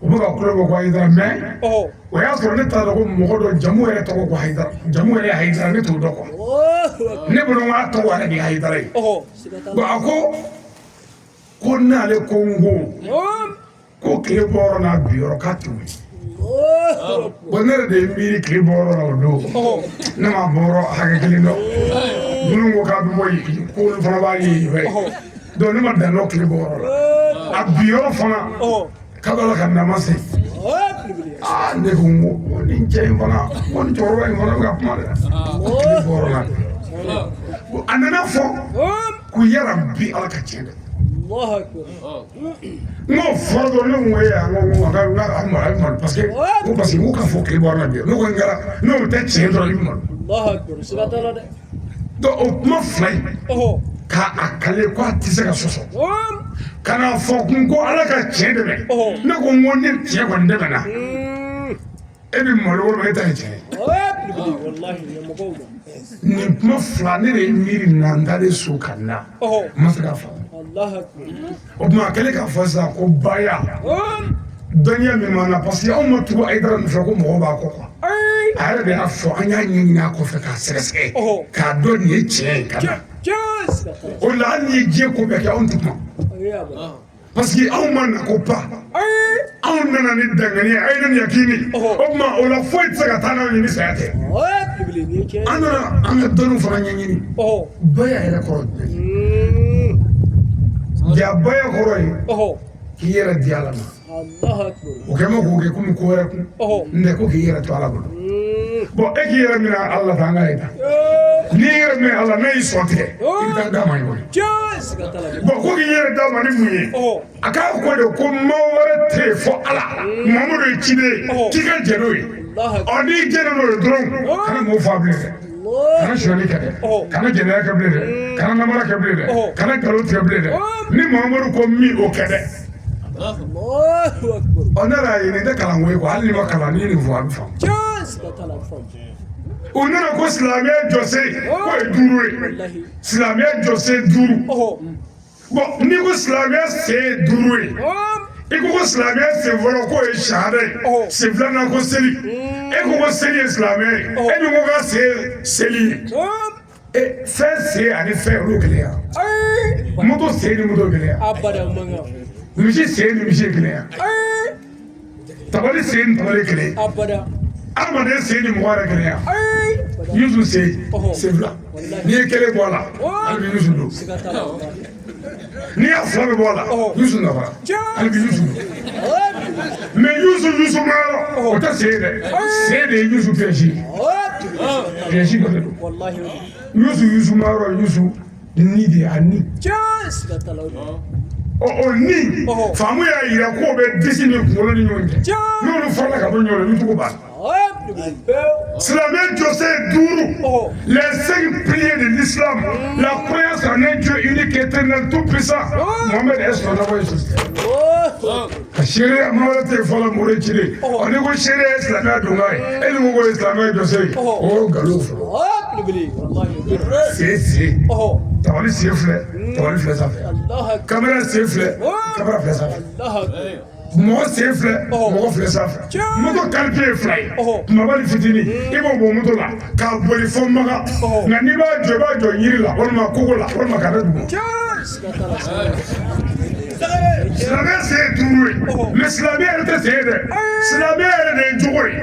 o bɛ ka kulo bɔ ko Hayidara mais ɔhɔ o y'a sɔrɔ ne t'a dɔn ko mɔgɔ dɔ jamu yɛrɛ tɔgɔ ko Hayidara jamu yɛrɛ ye Hayidara ne t'o dɔn quoi ne bolo n k'a tɔgɔ yɛrɛ de ye Hayidara ye ɔhɔ siga t'a bon la a ko n'ale ko n ko tile bɔ yɔrɔ n'a bi yɔrɔ k'a tɛ wuli bon ne yɛrɛ de ye miiri tile bɔ yɔrɔ la o don ne ma bɔ yɔrɔ hakɛ kelen dɔn minnu ko k'a bɛ bɔ yen ko olu fana b'a ye yen fɛ donc ne ma dan dɔn tile bɔ yɔrɔ la a bi yɔrɔ fana k'a b'a la ka nama se ne ko n ko nin cɛ in fana ko nin cɛkɔrɔba in fana bɛ ka kuma dɛ tile bɔ yɔrɔ la a nana fɔ ko yala bi ala ka tiɲɛ dɛ الله اكبر n'o fɔra dɔrɔn ne ko yan n ka mara parce que n ka fɔ tile bɔ yɔrɔ la bi ne ko n kɛra n'o tɛ tiɲɛ dɔrɔn i bɛ malo الله اكبر siga t'a la dɛ donc o kuma fila in ɔhɔ k'a kale ko a tɛ se ka sɔsɔ ka n'a fɔ kun ko ala ka tiɲɛ dɛmɛ ne ko n ko ni tiɲɛ kɔni dɛmɛna e bɛ malo walima e ta ye tiɲɛ ye والله يا مقوله nin kuma fila ne de ye miiri na n talen so ka na n ma se k'a faamu الله اكبر o tuma a kɛlen k'a fɔ sisan ko baya dɔnniya min b'an na parce que anw ma tugu Hayidara nɔfɛ ko mɔgɔw b'a kɔ quoi a yɛrɛ de y'a fɔ an y'a ɲɛɲini a kɔfɛ k'a sɛgɛsɛgɛ k'a dɔn nin ye tiɲɛ ye ka na o la hali n'i ye diɲɛ ko bɛɛ kɛ anw tɛ kuma parce que anw ma na ko ba anw nana ni danganiya a ye ne yakini o tuma o la foyi tɛ se ka taa n'anw ye ni saya tɛ an nana an ka dɔnniw fana ɲɛɲini baya yɛrɛ kɔrɔ ja baya kɔrɔ ye k'i yɛrɛ di ala ma o kɛ ma k'o kɛ komi ko wɛrɛ kun n tɛ ko k'i yɛrɛ to ala bolo bon e k'i yɛrɛ minɛ ala ta an ka ye ta n'i yɛrɛ minɛ ala ne y'i sɔn tigɛ i bɛ taa d'a ma ɲɔgɔn bon ko k'i yɛrɛ d'a ma ni mun ye a k'a ko de ko maa wɛrɛ tɛ yen fɔ ala Mamadu ye ciden ye k'i ka jɛ n'o ye ɔ n'i jɛna n'o ye dɔrɔn kana mɔgɔw faa bilen dɛ kana sonyali kɛ dɛ kana jɛnɛya kɛ bilen dɛ kana namara kɛ bilen dɛ kana nkalon tigɛ bilen dɛ ni Mamadu ko min o kɛ dɛ ɔ ne yɛrɛ ye nin tɛ kalan ko ye hali n'i ma kalan n'i ye nin fɔ a bɛ faamu u nana ko silamɛya jɔsen k'o ye 5 ye silamɛya jɔsen 5 bon n'i ko silamɛya sen ye 5 ye i ko silamɛya sen fɔlɔ k'o ye sahada ye sen filanan ko seli e ko seli ye silamɛya ye e dun ko ka sen seli ye fɛn sen ani fɛn olu keleya moto sen ni moto keleya misi sen ni misi keleya tabali sen ni tabali keleya adamaden sen ni mɔgɔ yɛrɛ keleya Yusu sen fila n'i ye kelen bɔ a la hali bi Yusu don n'i y'a fila bɛ bɔ a la Yusu nafara hali bi Yusu don mais Yusu ma yɔrɔ o tɛ sen dɛ sen de ye Yusu piège piège dɔ de don Yusu ma yɔrɔ Yusu ni de a ni o ni faamu y'a yira k'o bɛ disi ni kunkolo ni ɲɔgɔn cɛ n'olu farala ka bɔ ɲɔgɔn na Yusufu b'a la silamɛya jɔsen 5 les 5 piliers de l'islam la croyance en un Dieu unique éternel tout puissant Mohamed est son envoyé sur terre ka sariya ma wɛrɛ tɛ yen fɔlɔ mɔgɔ ci de ɔ ni ko sariya ye silamɛya donkan ye e ni ko ko ye silamɛya jɔsen ye o ye nkalon fɔlɔ sen tabali sen filɛ tabali filɛ sanfɛ kamera sen filɛ kamera filɛ sanfɛ mɔgɔ sen filɛ mɔgɔ filɛ sanfɛ moto qualité ye 2 ye kumaba ni fitinin i b'o bɔ moto la k'a boli fɔ maga nka n'i b'a jɔ i b'a jɔ yiri la walima kogo la walima k'a da dugu silamɛya sen ye 5 ye mais silamɛya yɛrɛ tɛ sen ye dɛ silamɛya yɛrɛ de ye jogo ye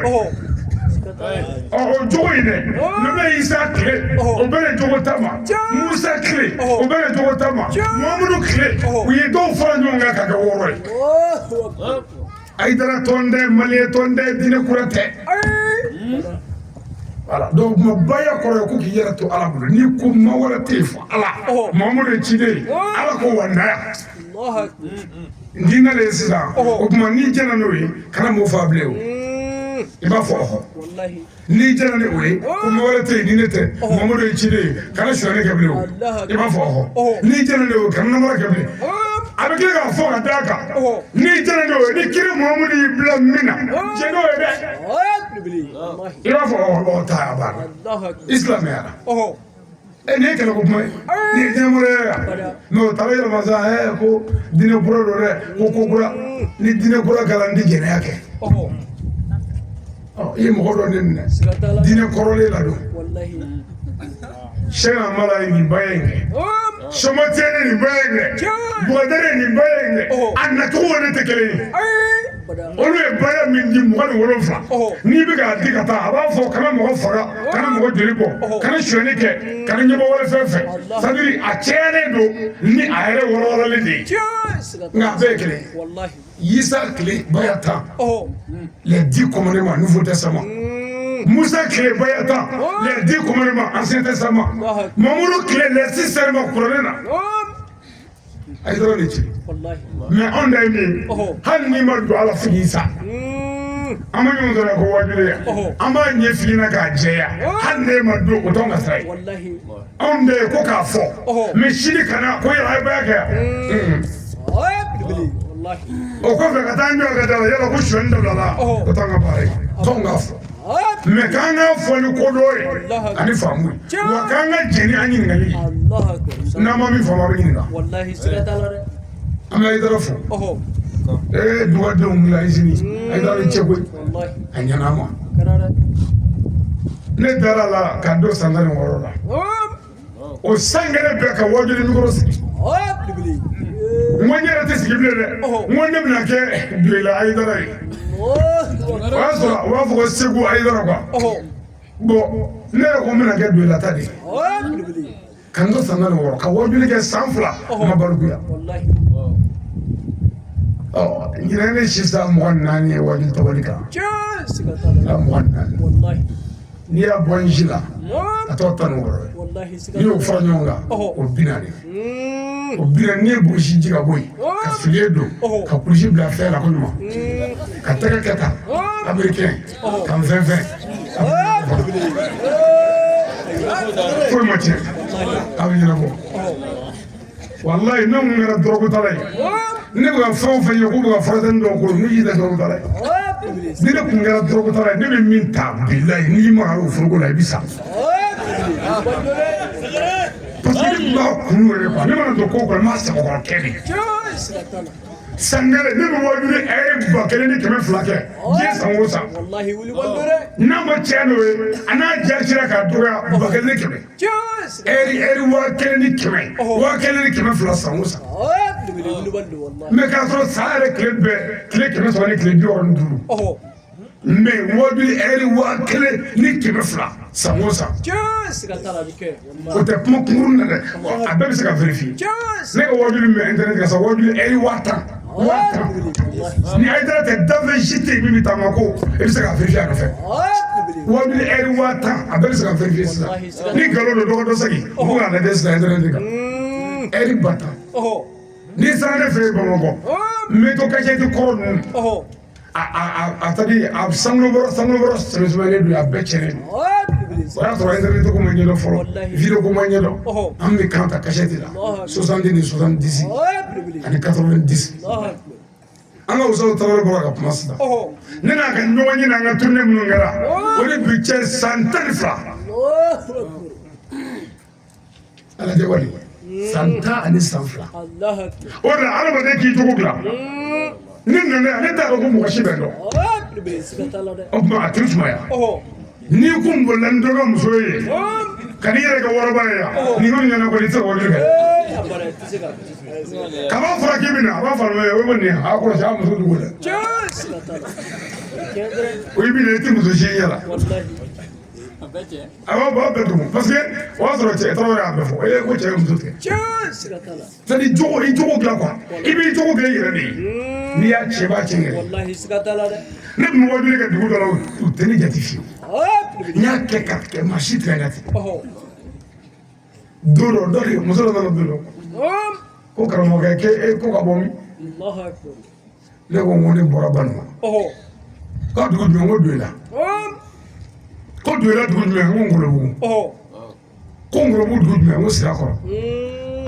o jogo in dɛ nabɛ Isa tile o bɛɛ de jogo ta ma Musa tile o bɛɛ de jogo ta ma Mamadu tile u ye dɔw fara ɲɔgɔn kan ka kɛ 6 ye Hayidara tɔn tɛ Maliyɛn tɔn tɛ diinɛ kura tɛ voilà donc baya kɔrɔ ye ko k'i yɛrɛ to ala bolo n'i ko maa wɛrɛ tɛ yen fɔ ala Mamadu ye ciden ye ala ko wa naya diinɛ de ye sisan o tuma n'i jɛna n'o ye kana m'o faa bilen o i b'a fɔ ɔhɔ n'i jɛna ni o ye ko maa wɛrɛ tɛ yen ni ne tɛ Mamadu ye ciden ye kana sonyali kɛ bilen o i b'a fɔ ɔhɔ n'i jɛna ni o ye kana namara kɛ bilen a bɛ tila k'a fɔ ka d'a kan n'i jɛna ni o ye ni kiri Mamadu y'i bila min na jɛ n'o ye dɛ i b'a fɔ ɔhɔ taa a banna i silamɛyara ne kɛlɛ ko kuma ye ni ye diinɛmɔrɔ ye yan mɛ o taara yɛlɛma sa ko diinɛ kura don dɛ ko kura ni diinɛ kura kɛra n tɛ jɛnɛya kɛ i ye mɔgɔ dɔ ne minɛ diinɛ kɔrɔlen la don sɛgɛn mala ye nin ba ye kɛ sɔmɔtɛnɛ nin ba ye kɛ bɔgɔdɛrɛ nin ba ye kɛ a nacogo ne tɛ kelen ye olu ye baara min di 27 n'i bɛ k'a di ka taa a b'a fɔ kana mɔgɔ faga kana mɔgɔ joli bɔ kana sonyani kɛ kana ɲɛbɔ wɛrɛ fɛn fɛ c'est-à-dire a cɛyalen don ni a yɛrɛ wɔlɔwɔlɔlen de ye nka a bɛɛ ye kelen Yisa tile baya tan les 10 commandements Nouveau Testament Moussa tile baya tan les 10 commandements Ancien Testament Mamoudou tile les 6 serments Coranina ay dara ne ci mais on day ni hal ni ma do ala fi Isa ama ñu do ko wajule ama ñe fi na ka jeya hal ne ma do ko tonga sai on day ko ka fo mais shiri kana ko ya ay baya ka o ko fe ka tan yo ka da yala ko shon da la ko tanga bare tonga fo me kanga fo ni ko do ani famu wa kanga jeni anyi ngali na ma mi fama bi ninga wallahi sigata la de amna idara fo duwa de ngla izini ay dara chego wallahi anyana ma kanara ne dara la ka do sandare woro la o sangere be ka wajuri mi ko sigi mwanyera te sigi bile de mwanya bina ke duela ay dara wa fo ko segu ay dara kwa bo ne ko mina ke duela tadi kan do sandare woro ka wajuri ke sanfla ma baluya wallahi ñene sista mo nani wajul tawalika la mo nani wallahi ni ya bonjila atota no wallahi sigata ni o fanyonga o binani o binani bo shiji ka boy ka filedo ka kulji bla faire la konuma ka taka kata américain kan 20 pour moitié avec la bo wallahi non ngara drogo talay ne bɛ ka fɛn o fɛn ye k'u bɛ ka furakɛli dɔw k'o n'u y'i da dɔrɔn ta la ni ne kun kɛra dɔrɔn ta la ne bɛ min ta bilayi n'i ma o foroko la i bɛ sa parce que ne b'a kun yɛrɛ quoi ne mana don ko kɔnɔ n b'a sɛbɛkɔrɔ kɛ de sangare ne bɛ wajuli ɛri 1200 kɛ diɲɛ san o san n'a ma cɛ n'o ye a n'a jasira k'a dɔgɔya 1200 ɛri 1500 1200 san o san mais k'a sɔrɔ san yɛrɛ tile bɛɛ tile 300 ni tile 65 mais wajuli ɛri 1200 san o san o tɛ kuma kunkuru na dɛ a bɛɛ bɛ se ka vérifier ne ka wajuli min bɛ internet kan sa wajuli ɛri 1000 ni ay dara tɛ dafe jite min bɛ taama ko i bɛ se ka vérifier a nɔfɛ wajuli ɛri 1000 a bɛɛ bɛ se ka vérifier sisan ni nkalon don dɔgɔ dɔ segi u bɛ k'a lajɛ sisan internet kan ɛri 1000 ni sara ne fɛ yen Bamakɔ métro cachette kɔrɔ ninnu a tadi a sanubɔrɔ sɛbɛsɛbɛlen don a bɛɛ tiɲɛnen don o y'a sɔrɔ internet ko ma ɲɛdɔn fɔlɔ video ko ma ɲɛdɔn an bɛ kan ta cachette la 70 ni 70 ani 90 an ka Usawu Tarawele bɔra ka kuma sisan ne n'a ka ɲɔgɔn ɲini an ka tournée minnu kɛra o de bi cɛ san 12 ala de wali san 10 ani san 2 o de la adamaden k'i jogo dilan ne nana ne t'a dɔn ko mɔgɔ si bɛ dɔn o tuma a tɛ sumaya n'i kun bolila ni dɔ ka muso ye ka n'i yɛrɛ kɛ wɔrɔba ye yan n'i ko ɲɛna kɔni i tɛ se k'o kɛ kaba fɔra k'i bɛ na a b'a fɔ o ma nin a kɔlɔsi a muso dugu la o i bɛ na i tɛ muso si ɲɛ la a b'a bɛɛ dugu parce que o y'a sɔrɔ cɛ tarawele y'a bɛɛ fɔ e ko cɛ ye muso tigɛ c'est-à-dire jogo i jogo dilan quoi i b'i jogo dilan i yɛrɛ de ye n'i y'a cɛ b'a cɛ yɛrɛ ne tun bɛ wajuli kɛ dugu dɔ la u tɛ ne jate fiyewu n y'a kɛ ka kɛ maa si tɛ n jate don dɔ dɔ de muso dɔ nana don dɔ ko karamɔgɔkɛ k'e ko ka bɔ min ne ko n ko ne bɔra Banuma k'a dugu jumɛn ko Doila ko Doila dugu jumɛn ko Ngolobugu ko Ngolobugu dugu jumɛn ko Sirakɔrɔ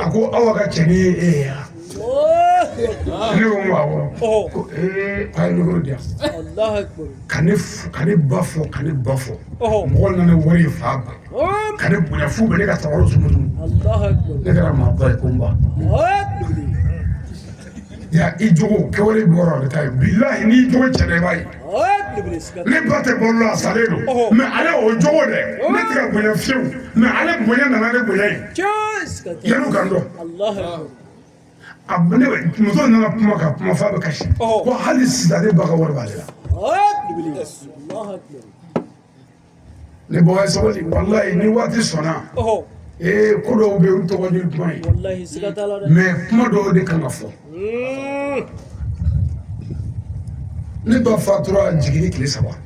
a ko aw ka cɛ ni e ye yan ne ko n ko ko a ye micro di yan Allahu akbar. ka ne ba fɔ mɔgɔ nana wari fa ba ka ne bonya fu bɛ ne ka tabaro sumusumu Allahu akbar. ne kɛra maa ba ye ko n ba ya i jogo kɛwale bɛ yɔrɔ de ta ye bilahi n'i jogo cɛna i b'a ye ne ba tɛ balo la a salen don mais ale o jogo dɛ ne tɛ ka bonya fiyewu mais ale bonya nana ne bonya ye yan'u kan dɔn muso nana kuma ka kuma f'a bɛ kasi ko hali sisan ne ba ka wari b'ale la ne bɔgɔ ye sabali walayi ni waati sɔnna ko dɔw bɛ yen u tɔgɔ ni kuma ye mais kuma dɔw de kan ka fɔ ne ba fatura jiginni tile 3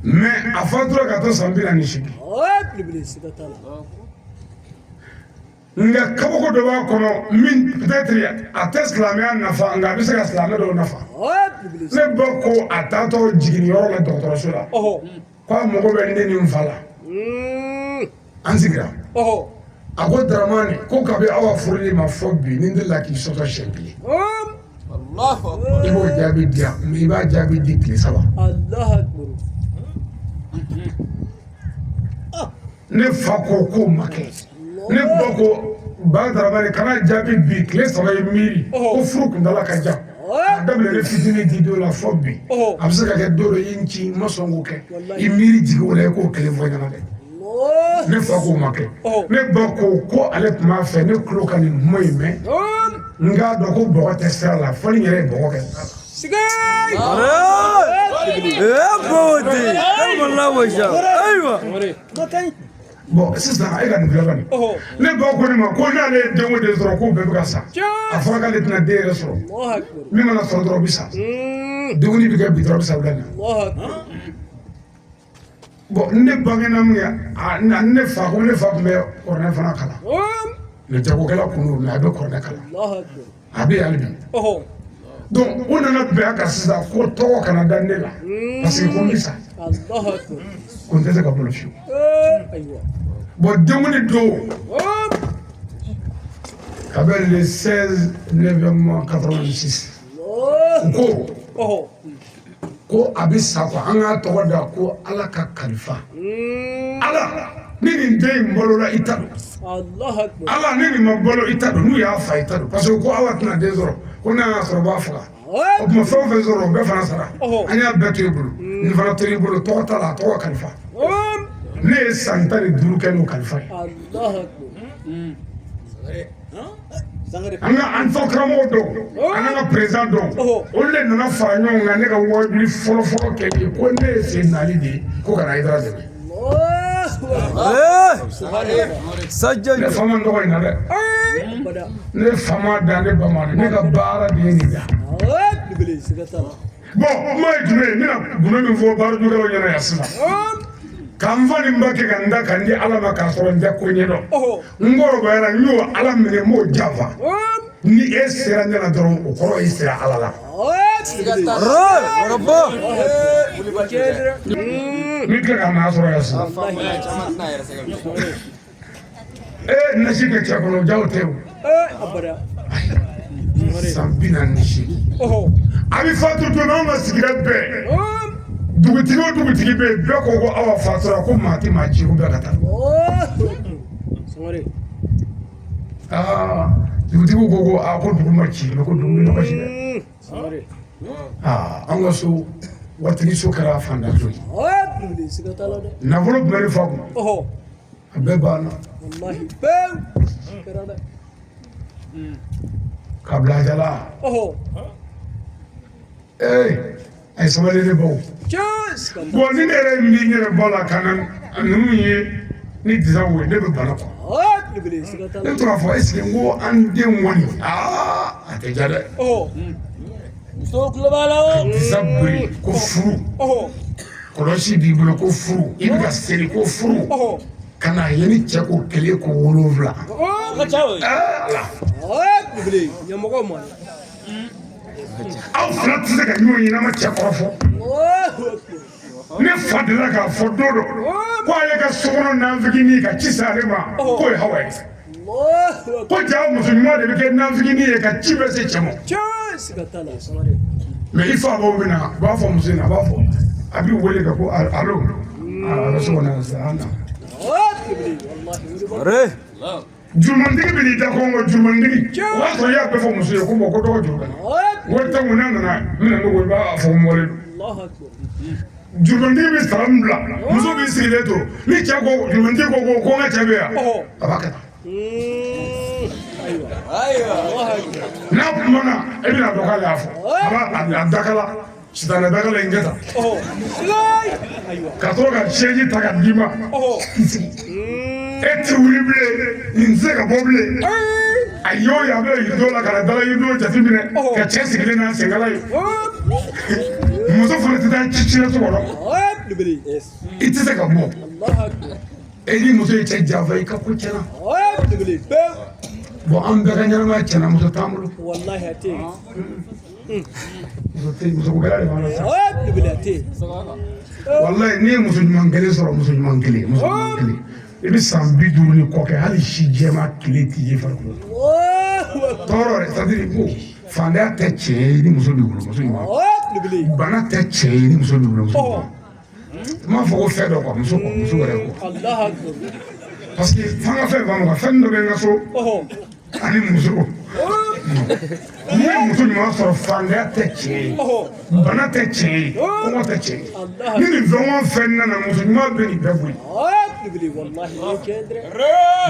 mais a fatura ka to san 48 nka kabako dɔ b'a kɔnɔ min peut-être a tɛ silamɛya nafa nka a bɛ se ka silamɛ dɔw nafa ne ba ko a taatɔ jiginniyɔrɔ la dɔgɔtɔrɔso la ko a mago bɛ ne ni n fa la an sigira a ko Daramani ko kabi aw ka furuli ma fɔ bi ni n delila k'i sɔsɔ siɲɛ kelen i b'o jaabi di yan mais i b'a jaabi di tile 3 ne fa ko k'o ma kɛ ne ba ko ba Daramani kana jaabi bi tile 3 ye miiri ko furu kuntala ka jan a daminɛ ne fitinin di don la fɔ bi a bɛ se ka kɛ don dɔ i n ci n ma sɔn k'o kɛ i miiri jigi o la i k'o kelen fɔ ɲɛna dɛ ne fa k'o ma kɛ ne ba ko ale tun b'a fɛ ne tulo ka nin kuma in mɛn n k'a dɔn ko bɔgɔ tɛ sira la fɔ ni yɛrɛ ye bɔgɔ kɛ bon sisan e ka nin filɛ ka nin ne ba ko ne ma ko n'ale ye den o den sɔrɔ k'o bɛɛ bɛ ka sa a fɔra k'ale tɛna den yɛrɛ sɔrɔ min mana sɔrɔ dɔrɔn o bɛ sa denkundi bɛ kɛ bi dɔrɔn o bɛ sa wula na bon ne bangena min kɛ ne fa tun bɛ kɔrɔnɛ fana kalan mais jagokɛla kun don mais a bɛ kɔrɔnɛ kalan a bɛ hali bi donc o nana bɛn a kan sisan ko tɔgɔ kana da ne la parce que ko n bɛ sa ko n tɛ se ka bolo fiyewu bon denkundi don kabini le 16 novembre 86 ko a bɛ sa quoi an k'a tɔgɔ da ko ala ka kalifa ala ni nin den in balola i ta don ala ni nin ma balo i ta don n'u y'a fa i ta don parce que ko awa tɛna den sɔrɔ ko n'a y'a sɔrɔ b'a faga o tuma fɛn o fɛn sɔrɔ o bɛɛ fana sara an y'a bɛɛ to i bolo nin fana to i bolo tɔgɔ t'a la a tɔgɔ kalifa ne ye san 15 kɛ n'o kalifa ye an ka an fɔ karamɔgɔ dɔn an ka président dɔn olu de nana fara ɲɔgɔn kan ne ka wajuli fɔlɔfɔlɔ kɛ ye ko ne ye Seydina Ali de ye ko ka na Hayidara dɛmɛ ne fa ma nɔgɔ in na dɛ ne fa ma da ne ba ma ne ka baara de ye nin da bon kuma ye jumɛn ye n bɛna gundo min fɔ baarakɛlaw ɲɛna yan sisan k'an fa nin ba kɛ ka n da ka n di ala ma k'a sɔrɔ n tɛ ko ɲɛdɔn n kɔrɔbayara n y'o ala minɛ n b'o janfa ni e sera ne la dɔrɔn o kɔrɔ i sera ala la min tila ka n'a sɔrɔ yan sisan nasi kɛ cɛ kɔnɔ jaw tɛ o san 48 a bɛ fatu don anw ka sigida bɛɛ dugutigi o dugutigi bɛ yen bɛɛ ko ko awa fatura ko maa tɛ maa ci ko bɛɛ ka taa dugutigi ko ko dugu ma ci ko dugu bɛ nɔgɔ ci dɛ an ka so waritigi so kɛra fantanso ye nafolo tun bɛ ne fa kun a bɛɛ banna ka bila a jala a ye sabali ne baw bon ni ne yɛrɛ min b'i yɛrɛ bɔ la ka na ninnu ye ni disa wo ne bɛ bana kɔ ne tora fɔ est ce que n ko an den ŋɔni a tɛ ja dɛ ka disa biri ko furu kɔlɔsi b'i bolo ko furu i bɛ ka seli ko furu ka na ye ni cɛ ko 1 ko 7 aw fana tɛ se ka ɲɔgɔn ɲɛnama cɛ kɔrɔ fɔ ne fa delila k'a fɔ don dɔ ko ale ka sokɔnɔ nanfiginin ka ci se ale ma k'o ye hawa ye الله ko ja musulman de bɛ kɛ nafigini ye ka ci bɛ se cɛ ma siga t'a la samare mais i fa b'o min na a b'a fɔ muso in na a b'a fɔ a b'i wele ka ko alo a bɛ so kɔnɔ sisan an na والله jurumantigi bɛ n'i da kɔngɔ jurumantigi o b'a sɔrɔ i y'a bɛɛ fɔ muso ye ko bon ko dɔgɔ juru bɛ na wari tɛ mun n'a nana n bɛna ne ko i b'a fɔ n bɔlen don الله اكبر jurumantigi bɛ sara min bila muso b'i sigilen to ni cɛ ko jurumantigi ko n ka cɛ bɛ yan a b'a kɛ tan ايوه الله اكبر n'a kumana e bɛna dɔ k'ale y'a fɔ a b'a dakala sitanɛ dakala in kɛ tan ايوه ka sɔrɔ ka siège ta ka d'i ma k'i sigi e ti wuli bilen nin tɛ se ka bɔ bilen a y'o ye a bɛ yirido la ka na dala yirido jateminɛ ka cɛ sigilen n'a senkala ye muso fana tɛ taa ci so kɔnɔ i tɛ se ka bɔ الله اكبر e ni muso ye cɛ janfa i ka ko tiɲɛna bon an bɛɛ ka ɲɛnamaya tiɲɛna muso t'an bolo والله هاتين muso ko gɛlɛya de b'an na sa هاتين walayi n'i ye muso ɲuman kelen sɔrɔ muso ɲuman kelen i bɛ san 50 ni kɔ kɛ hali si jɛma kelen t'i ye farikolo la الله اكبر tɔɔrɔ de c'est-à-dire ko fantanya tɛ cɛ ye ni muso b'i bolo muso ɲuman bana tɛ cɛ ye ni muso b'i bolo muso ɲuman n m'a fɔ ko fɛn dɔ quoi muso wɛrɛ quoi الله اكبر parce que f'an ka fɛn faamu ka fɛn dɔ bɛ n ka so ani muso n'i ye muso ɲuman sɔrɔ fantanya tɛ cɛ ye bana tɛ cɛ ye kɔngɔ tɛ cɛ ye ni nin fɛn o fɛn nana muso ɲuman bɛ nin bɛɛ boli والله ليك ادري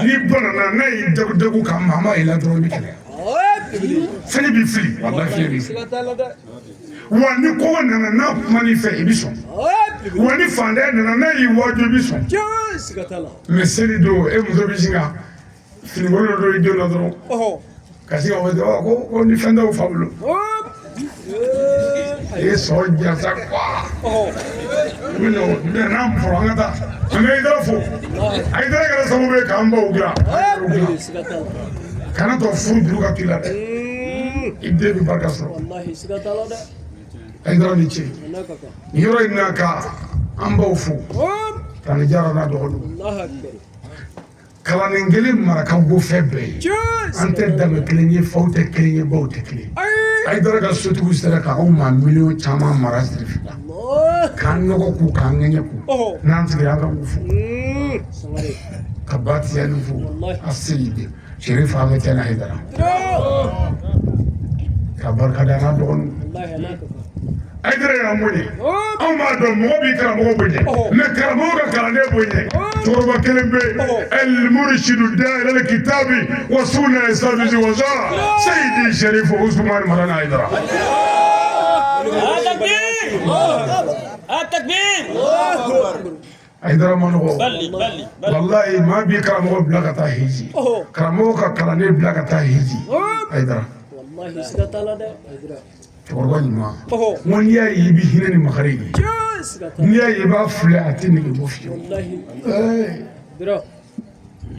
ni banana n'a y'i dagu ka maa i la dɔrɔn i bɛ kɛlɛya fɛn b'i fili walahi fɛn b'i fili wa ni kɔngɔ nana n'a kuma n'i fɛ i bɛ sɔn wa ni fantanya nana n'a y'i waaju i bɛ sɔn mais seli don e muso bɛ sin ka finikolon dɔ don i den na dɔrɔn ka sin ka fɔ ko ni fɛn t'aw fa bolo e ye sɔn jasa quoi n'a fɔra an ka taa an bɛ Hayidara fo Hayidara kɛra sababu ye k'an baw dilan kana to furu juru ka k'i la dɛ i den bɛ barika sɔrɔ Hayidara ni ce nin yɔrɔ in na ka an baw fo Tani Jara n'a dɔgɔninw kalannen kelen maraka bɔ fɛn bɛɛ ye an tɛ danbe kelen ye faw tɛ kelen ye baw tɛ kelen Hayidara ka sotigiw sera k'aw ma miliyɔn caman mara sirifin na k'an nɔgɔ k'u k'an ŋɛɲɛ k'u n'an sigira an ka k'u fo ka ba tiyani fo a seyidi Sherifa Ahmed Tidiane Hayidara ka barika da n'a dɔgɔninw Hayidara y'an bonya anw b'a dɔn mɔgɔ b'i karamɔgɔ bonya mais karamɔgɔ ka kalanden bonya cɛkɔrɔba kelen bɛ El-Murshidu Daa'ir al-Kitabi wa Sunna Islamizi wa Zara Seyidi Sherifa Usman Madani Hayidara التكبير Hayidara ma nɔgɔ wallahi maa b'i karamɔgɔ bila ka taa hiji karamɔgɔ ka kalanden bila ka taa hiji Hayidara cɛkɔrɔba ɲuman n ko n'i y'a ye i bɛ hinɛ ni makari ye n'i y'a ye i b'a filɛ a tɛ nege bɔ fiyewu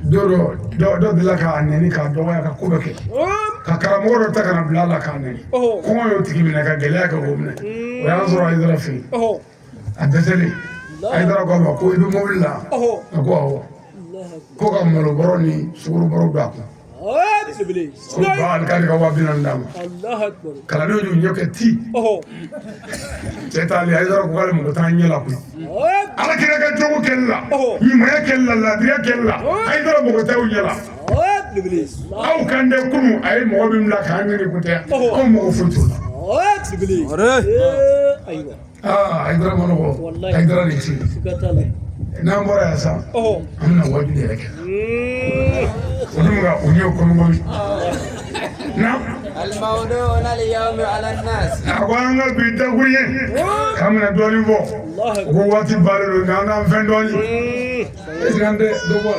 dɔ delila k'a nɛni k'a dɔgɔya ka ko bɛ kɛ ka karamɔgɔ dɔ ta ka na bila a la k'a nɛni kɔngɔ y'o tigi minɛ ka gɛlɛya kɛ k'o minɛ o y'a sɔrɔ Hayidara fɛ yen a dɛsɛlen Hayidara ko a ma ko i bɛ mobili la a ko awɔ ko ka malo bɔrɔ ni sukoro bɔrɔ don a kun ko ba alikari ka 40,000 d'a ma kalandenw y'u ɲɛ kɛ ti cɛ t'ale Hayidara ko k'ale mago t'an ɲɛ la koyi ala kira ka jogo kɛli la ɲumanya kɛli la laadiriya kɛli la Hayidara mago t'aw ɲɛ la aw kan dɛ kunun a ye mɔgɔ min bila k'an ŋɛni kun tɛ anw mago foyi t'o la Hayidara ma nɔgɔ Hayidara de ci n'an bɔra yan sa an bɛna wajibi yɛrɛ kɛ olu ka u ɲɛ kɔmikɔmi الموضوع اليوم على الناس a ko an ka bi dakuru ye k'an bɛna dɔɔnin fɔ u ko waati bannen don nka an k'an fɛn dɔɔnin n'an tɛ dɔ bɔ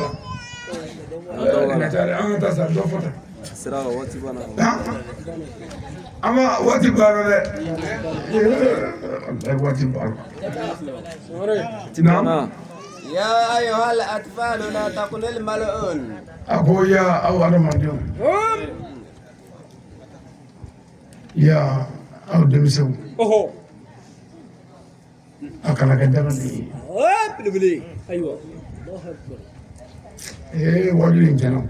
a la an ka taa sa dɔ fɔ tan an ma waati banna dɛ waati banna يا أيها الأطفال لا تكن الملعون a ko ya aw adamadenw ya aw denmisɛnw a kana kɛ dagaden ye wajulu in tiɲɛna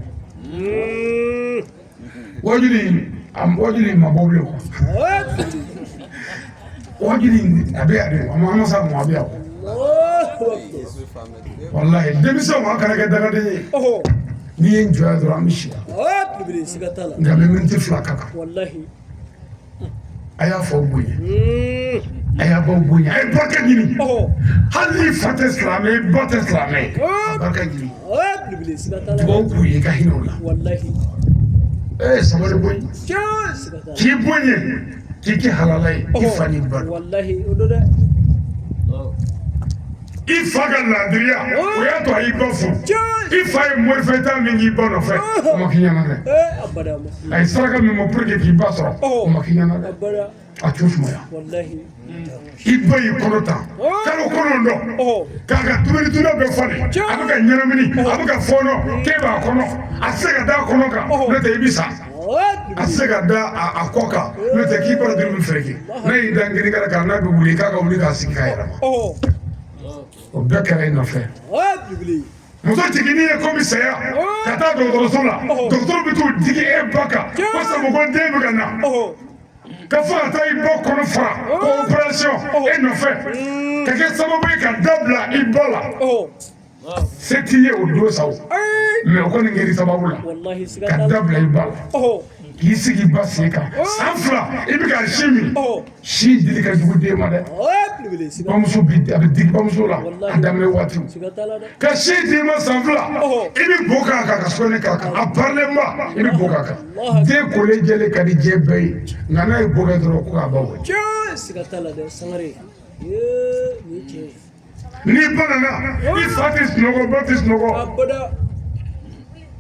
wajuli mabobile ko wajuli abe ade ama sa mo abe ko wallahi demiso ma kana ke daga de ni en joya do amishi ngabe minti flaka wallahi aya fo bunye aya bo bunye ay barka gini hali fat islamé bot islamé barka gini bo bunye ka hinola wallahi sabari bunye ki bunye ki halalai ifani bar wallahi ododa ifaga landria oya to ayi gofo ifai morfeta mingi bono fe mo kinyana ne abada mo ay saraka mi mo purge ki basro mo kinyana ne abada achufmo ya wallahi ibayi konota kalo konondo kaga tumeni tuna be fane abuka nyaramini abuka fono keba kono asega da kono ka nete ibisa asega da akoka nete ki para diru freki na idangiri kala kana be wuli kaga wuli ka sikayra o bekere no fe muso jigini ye komisaya ka taa dɔgɔtɔrɔso la dɔgɔtɔrɔ bɛ t'o digi e ba kan ko sabu ko den bɛ ka na ka fɔ ka taa i ba kɔnɔ fara ko operation e nɔfɛ ka kɛ sababu ye ka dabila i ba la se t'i ye o don sa o mɛ o kɔni kɛra sababu la ka dabila i ba la k'i sigi ba sen kan san 2 i bɛ ka si min si dili ka jugu den ma dɛ bamuso bi a bɛ digi bamuso la a daminɛ waati ka si d'i ma san 2 i bɛ bo k'a kan ka sɔnni k'a kan a parilen ba i bɛ bo k'a kan den kolen jɛlen ka di diɲɛ bɛɛ ye nka n'a ye bo kɛ dɔrɔn ko k'a ba wele n'i banana i fa tɛ sunɔgɔ ba tɛ sunɔgɔ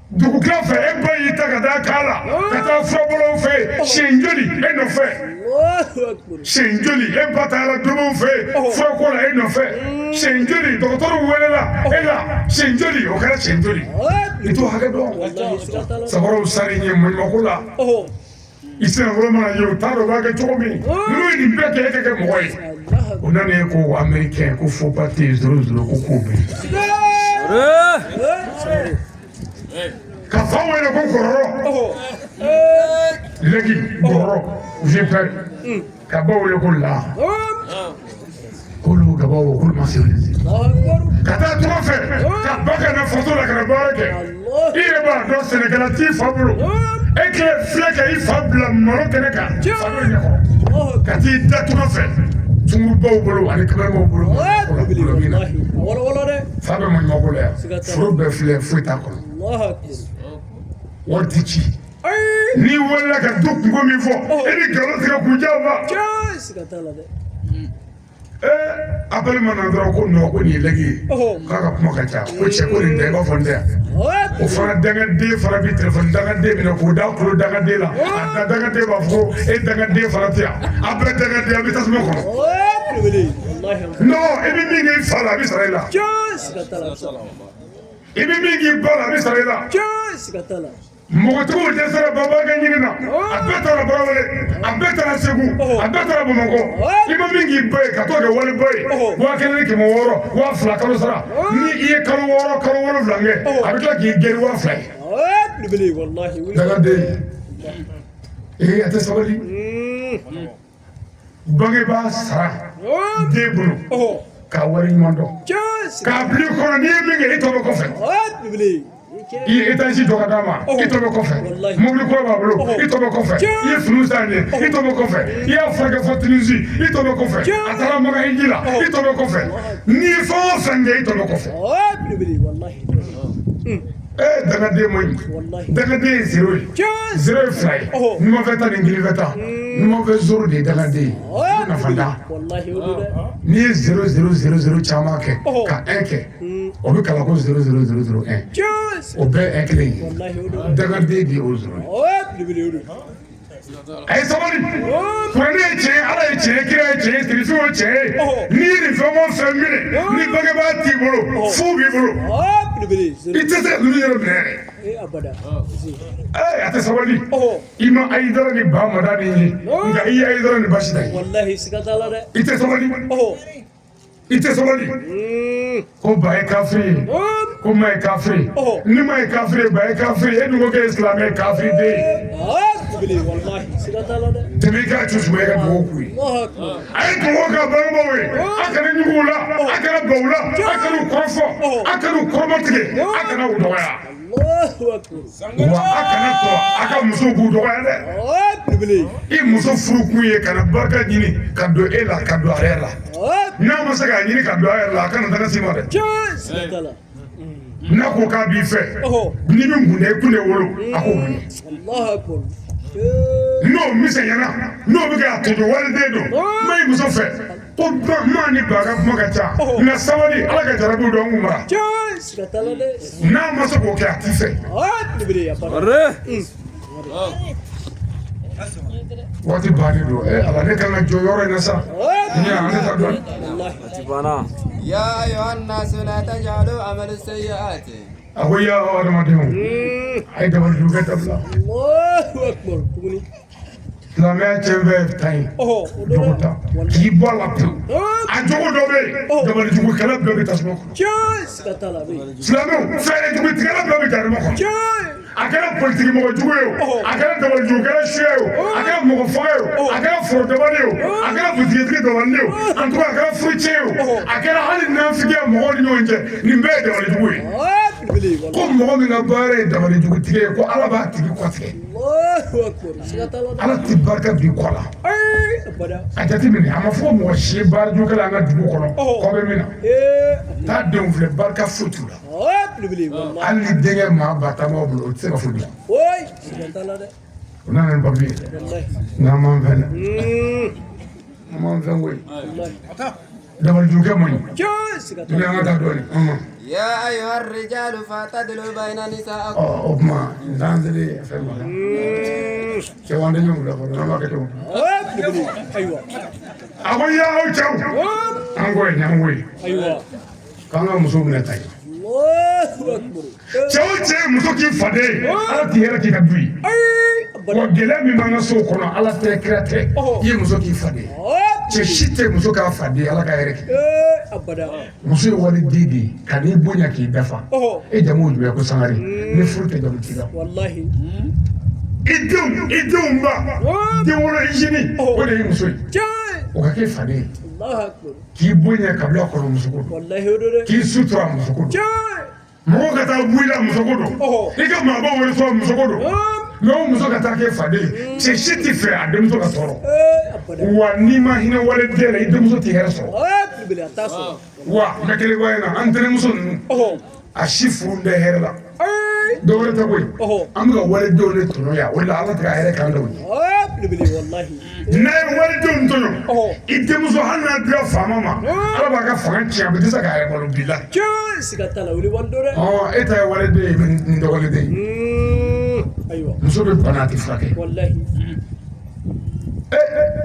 dugukila fɛ e ba y'i ta ka taa k'a la ka taa furabɔlaw fɛ yen siɲɛ joli e nɔfɛ siɲɛ joli e ba taara domow fɛ yen furako la e nɔfɛ siɲɛ joli dɔgɔtɔrɔw welela e la siɲɛ joli o kɛra siɲɛ joli i t'o hakɛ dɔn sabaraw sari ɲɛ maɲumako la i sinankolo mana ye o t'a dɔn o b'a kɛ cogo min n'u ye nin bɛɛ kɛ e ka kɛ mɔgɔ ye o nana ye ko américain ko faux pas tɛ yen zoro ko k'o bɛ ka fa wele ko kɔrɔrɔ legi bɔrɔ vipɛr ka ba wele ko la k'olu ka ba wele k'olu ma se wele ka taa tɔgɔ fɛ ka ba ka na faso la ka na baara kɛ i yɛrɛ b'a dɔn sɛnɛkɛla t'i fa bolo e kɛ filɛ ka i fa bila malo kɛnɛ kan fa bɛ ɲɛkɔrɔ ka t'i da tɔgɔ fɛ sungurubaw bolo ani kababaw bolo fa bɛ maɲumako la yan foro bɛɛ filɛ foyi t'a kɔnɔ wari ti ci n'i wulila ka du kungo min fɔ e ni nkalon tigɛ k'u diya o ma appel ma na dɔrɔn ko non ko nin ye lɛgi ye k'a ka kuma ka ca ko cɛ ko nin tɛ i b'a fɔ n tɛ yan o fana dangaden fana bɛ telefɔni dangaden minɛ k'o da kulo dangaden la a da dangaden b'a fɔ ko e dangaden fana tɛ yan a bɛɛ dangaden a bɛ tasuma kɔnɔ non i bɛ min kɛ i fa la a bɛ sara i la i bɛ min k'i ba la a bɛ sara i la mɔgɔtigiw dɛsɛra babakɛ ɲini na a bɛɛ taara barawele a bɛɛ taara segu a bɛɛ taara bamakɔ i ma min k'i ba ye ka t'o kɛ waliba ye 1,600 2,000 kalo sara ni i ye kalo 6 kalo 7 kɛ a bɛ tila k'i gɛri 2,000 ye dagaden a tɛ sabali bangebaa sara den bolo k'a wari ɲuman dɔn k'a bila i kɔnɔ n'i ye min kɛ i tɔ bɛ kɔfɛ i ye étage dɔ ka d'a ma i tɔ bɛ kɔfɛ mobili kura b'a bolo i tɔ bɛ kɔfɛ i ye finiw san ye i tɔ bɛ kɔfɛ i y'a furakɛ fɔ Tunisie i tɔ bɛ kɔfɛ a taara Magaji la i tɔ bɛ kɔfɛ n'i ye fɛn o fɛn kɛ i tɔ bɛ kɔfɛ dangaden man ɲi dangaden ye 0 ye 0 ye 2 ye ɲuman fɛ ta ni kelen fɛ ta ɲuman fɛ 0 de ye dangaden ye nafa t'a n'i ye 0 0 0 0 caman kɛ ka 1 kɛ o bɛ kalan ko 0 0 0 0 1 o bɛɛ 1 kelen ye dangaden de ye o 0 ye a ye sabali kuranɛ ye tiɲɛ ala ye tiɲɛ kira ye tiɲɛ sirifɛnw ye tiɲɛ ye n'i ye nin fɛn o fɛn minɛ ni bangebaa t'i bolo fu b'i bolo i tɛ se ka ninnu yɛrɛ minɛ yɛrɛ a tɛ sabali i ma Ayidara ni ba Madani ye nka i ye Ayidara ni Basi ta ye i tɛ sabali i tɛ sabali ko ba ye kafiri ye ko mai kafiri ni mai kafiri ba kafiri e dugo ke islam e kafiri de bili wallahi sigatala de tebe ka tusu be ka dugo ku ay dugo ka bango we akana nyugula akana bawla akana korfo akana kormatige akana udoya Allahu akbar wa akana to aka muso bu doya de bili i muso furu ku ye kana barka ɲini ka do e la ka do are la n'a ma se ka ɲini ka do are la kana daga sima de sigatala n'a ko k'a b'i fɛ ni bɛ mun de kun de wolo a ko mun Allahu akbar n'o misɛnyana n'o bɛ k'a tɔjɔ waliden don ma i muso fɛ ko maa ni ba ka kuma ka ca nka sabali ala ka jarabiw dɔn kun mara sigatala de n'a ma se k'o kɛ a t'i fɛ bili waati bannen don ala ne kan ka jɔ yɔrɔ in na sa ne ta dɔn يا أيها الناس لا تجعلوا عمل السيئات a ko ya adamadenw a ye dabali jugu kɛ dabila Allahu akbar tuguni silamɛya cɛn bɛɛ ta ye jogo ta k'i bɔ a la pewu a jogo dɔ bɛ yen dabali jugukɛla bɛɛ bɛ tasuma kɔnɔ sigatala bili silamɛw fɛɛrɛ jugutigɛla bɛɛ bɛ jarima kɔnɔ a kɛra politiki mɔgɔ jugu ye o a kɛra dabali jugukɛla suya ye o a kɛra mɔgɔ faga ye o a kɛra foro dabali ye o a kɛra butigitigi dabali ye o en tout cas a kɛra furucɛ ye o a kɛra hali nafigiya mɔgɔw ni ɲɔgɔn cɛ nin bɛɛ ye dabali jugu ye ko mɔgɔ min ka baara ye dabali jugutigi ye ko ala b'a tigi kɔtigɛ Allahu akbar sigatala ala ti barika bi kɔ la abada a jateminɛ a ma fɔ mɔgɔ si ye baara jugukɛla an ka dugu kɔnɔ kɔ bɛ min na taa denw filɛ barika foyi t'u la bili wallahi hali ni denkɛ maa ba tan b'aw bolo o tɛ se ka foyi dilan oi sigatala de o nana ni papiye wallahi n'an m'an fɛn dɛ an m'an fɛn koyi dabali jugukɛ man ɲi sigatala ni an ka taa dɔɔnin يا أيها الرجال فاعتدلوا بين نسائكم o kuma n'an selen fɛn ma la cɛw an tɛ ɲɔgɔn bila fɔlɔ n'an b'a kɛ cogo bili aywa a ko y'aw cɛw an ko ye ɲan ko ye aywa k'an ka muso minɛ ta ye Allahu akbar cɛ o cɛ ye muso k'i faden ye ala t'i yɛrɛ k'i ka du ye wa gɛlɛya min b'an ka sow kɔnɔ ala tɛ kira tɛ i ye muso k'i faden ye cɛ si tɛ muso k'a faden ye ala ka hɛrɛ kɛ abada muso ye waliden de ye ka n'i bonya k'i dafa e jamu jumɛn ko sangare ne furu tɛ jamu t'i la wallahi i denw ba den wolo izini o de ye muso ye o ka kɛ faden ye Allahu akbar k'i bonya kabila kɔnɔ muso ko don wallahi odo k'i sutura muso ko don mɔgɔw ka taa bɔ i la muso ko don i ka maaba wele sɔrɔ muso ko don mɛ o muso ka taa kɛ faden ye cɛ si tɛ fɛ a denmuso ka tɔɔrɔ abada wa n'i ma hinɛ waliden la i denmuso tɛ hɛrɛ sɔrɔ bili ataso wa n bɛ kelen fɔ a ɲɛna an tɛnɛmuso ninnu a si furu bɛɛ hɛrɛ la dɔwɛrɛ tɛ koyi an bɛ ka walidenw de tɔɲɔ yan o de la ala tɛ ka hɛrɛ k'an dɔw ye bili wallahi n'a ye walidenw tɔɲɔ i denmuso hali n'a dira faama ma ala b'a ka fanga tiɲɛ a bɛ dɛsɛ ka yɛrɛ balo bi la sigatala wuli wandore e ta ye waliden ye nin dɔgɔliden ye aywa muso bɛ bana a tɛ furakɛ wallahi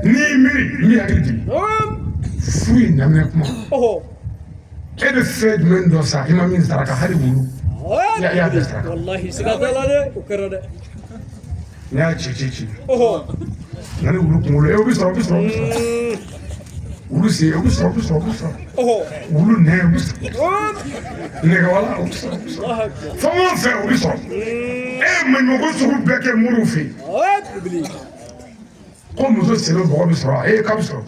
n'i y'i miiri n bɛ hakili jigin furu ye daminɛ kuma e bɛ fɛn jumɛn dɔ san i ma min saraka hali wulu y'a bɛɛ saraka wallahi sigatala de o kɛra dɛ n y'a ci nka ni wulu kunkolo o bɛ sɔrɔ o bɛ sɔrɔ wulu sen o bɛ sɔrɔ o bɛ sɔrɔ o bɛ sɔrɔ wulu nɛn o bɛ sɔrɔ nɛgɛwala o bɛ sɔrɔ fɛn o fɛn o bɛ sɔrɔ e ye maɲumanko sugu bɛɛ kɛ moriw fɛ yen ko muso sen bɛ bɔgɔ bɛ sɔrɔ k'a bɛ sɔrɔ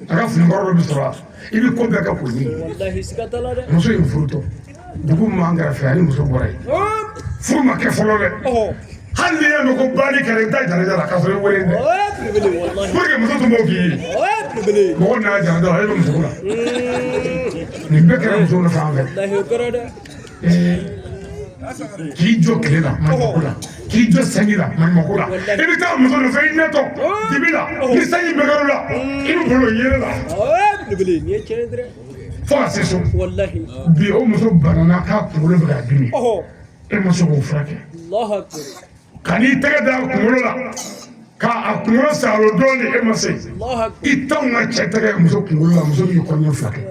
a ka finikɔrɔ dɔ bɛ sɔrɔ i bɛ ko bɛɛ kɛ k'o ɲini wallahi sigatala de muso in furutɔ dugu min b'an kɛrɛfɛ ani muso bɔra yen furu ma kɛ fɔlɔ dɛ hali n'i y'a mɛn ko baali kɛra i bɛ taa jalaja la k'a sɔrɔ i wele dɛ pour que muso tun b'o k'i ye mɔgɔ n'a jalaja la e bɛ muso la nin bɛɛ kɛra muso nɔfɛ an fɛ wallahi o kɛra dɛ k'i jɔ tile la maɲumako la k'i jɔ sanji la maɲumako la i bɛ taa muso nɔfɛ i ɲɛtɔ dibi la ni sanji bɛ kɛr'o la i bɛ bolo yɛlɛ la nin ye tiɲɛ dɛ fo ka se so wallahi bi o muso banana k'a kunkolo bɛ k'a dimi e ma se k'o furakɛ Allahu akbar ka n'i tɛgɛ da a kunkolo la k'a kunkolo salo dɔɔnin e ma se Allahu akbar i t'anw ka cɛ tɛgɛ muso kunkolo la muso b'i kɔɲɔ fila kɛ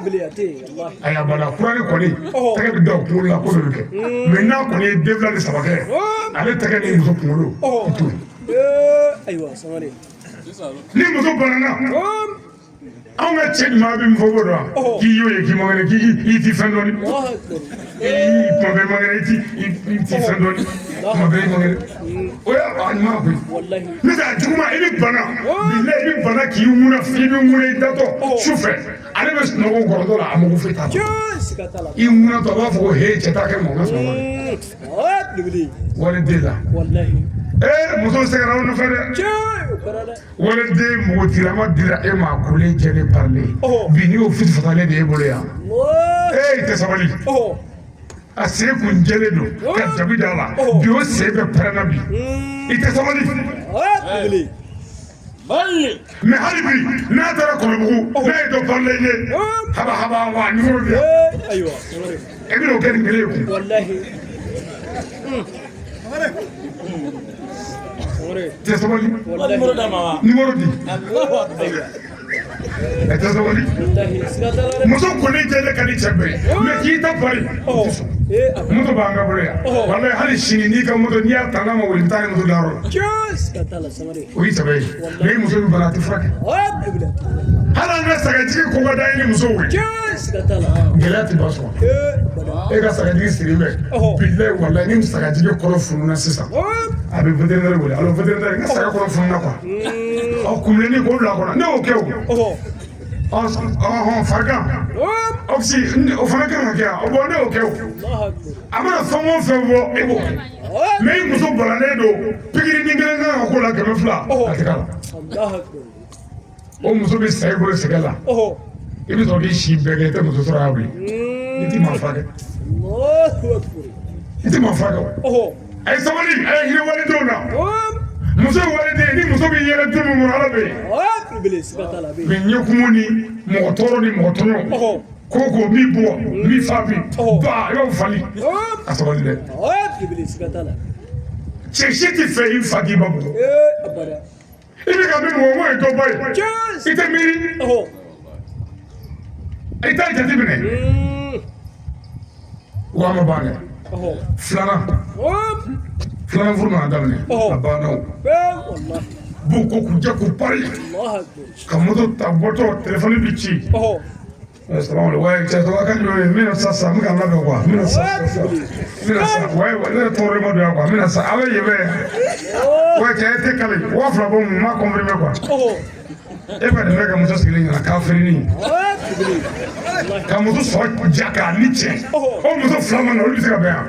bili ate wallahi a y'a bala kurani kɔni tɛgɛ bɛ da o kunkolo la ko dɔ bɛ kɛ mɛ n'a kɔni ye den fila ni saba kɛ ale tɛgɛ ni muso kunkolo i t'o ye aywa samari ni muso banana an ka cɛ ɲuman bɛ min fɔ b'o dɔn wa k'i y'o ye k'i man kɛnɛ k'i ti fɛn dɔɔni الله أكبر tuma bɛɛ man kɛnɛ i ti fɛn dɔɔni tuma bɛɛ i man kɛnɛ o y'a a ɲuman koyi والله ne tɛ a juguman i bɛ bana bilayi i bɛ bana k'i ŋuna i bɛ ŋuna i datɔ su fɛ ale bɛ sunɔgɔ kɔrɔtɔ la a mago foyi t'a la جوز كتلا i ŋunatɔ a b'a fɔ ko he cɛ t'a kɛ mɔgɔ ka sɔrɔ بلي wale den la والله muso sɛgɛnna o nɔfɛ dɛ جوز كرادا wale den mɔgɔtigilama dira e ma a kolen jɛlen parilen bi n'i y'o fiti fatalen de e bolo yan الله i tɛ sabali أوه a sen kun jɛlen don ka jabi da la bi o sen bɛɛ pɛrɛnna bi i tɛ sabali بلي mɛ hali bi n'a taara kɔnɔbugu n'a ye dɔ parilen ye haba haba wa numéro di yan أيوة e bɛna o kɛ nin kelen ye kun والله tɛ sabali والله numéro di أيوة ɛ tɛ sabali والله سكتلا muso kolen jɛlen ka di cɛ bɛɛ ye mɛ k'i ta pari o tɛ sɔn إيه أبو moto b'an ka bolo yan walayi hali sini n'i ka moto n'i y'a ta n'a ma wuli taa ni moto dayɔrɔ la جوز كتلا سمري o y'i sɛbɛ ye mɛ i muso bɛ bana a tɛ furakɛ بلي hali an ka sagajigi ko ka da i ni muso wuli جوز كتلا gɛlɛya tɛ ba sɔrɔ إيه بدأ e ka sagajigi siri bɛ bilayi walayi ni sagajigi kɔrɔ fununa sisan a bɛ vétérinaire wele alo vétérinaire n ka saga kɔrɔ fununa quoi ɔ kumulenni k'o bila a kɔnɔ ne y'o kɛ o أوه farigan oxy o fana kan ka kɛ yan bon ne y'o kɛ o الله أكبر a mana fɛn o fɛn fɔ e b'o kɛ mɛ i muso bananen don pikiri ni kelen kan ka k'o la 200 a tɛ k'a la الله أكبر o muso bɛ sa i bolo sɛgɛ la أوه i bɛ sɔrɔ k'i si bɛɛ kɛ i tɛ muso sɔrɔ yan bilen i t'i maa furakɛ الله أكبر i tɛ maa furakɛ o أوه a ye sabali a ye hinɛ walidenw na أوه muso ye waliden ni muso bɛ yɛlɛ du min kɔnɔ ala bɛ yen بلي سكتلا بلي mɛ ɲɛkumu ni mɔgɔ tɔɔrɔ ni mɔgɔ tɔɲɔ أوه koko min bɔ min fa bi ba i b'o fali أوه a sabali dɛ بلي سكتلا cɛ si tɛ fɛ i fa k'i ba bugɔ إيه أبدا i bɛ ka min mɔgɔ ŋo ye dɔ ba ye جوز i tɛ miiri أوه i t'a jateminɛ wa ma ban dɛ أوه filanan أوه filanan furu mana daminɛ a banna o والله b'u ko k'u jɛ k'u pari الله أكبر ka moto ta bɔtɔ telefɔni bi ci أوه salamu wa cɛ tɔgɔ ka jɔ ye mina sa sa n bɛ ka labɛn kuwa mina sa mina sa wa ne yɛrɛ tɔgɔ ma don yan kuwa mina sa a bɛ yen bɛ wa cɛ e tɛ kali wa fila bɔ mun ma kɔnpirime kuwa أوه e bɛ nin bɛ ka muso sigilen ɲɛna k'a feereli بلي ka muso sɔrɔ ja k'a ni cɛ o muso fila ma na olu bɛ se ka bɛn yan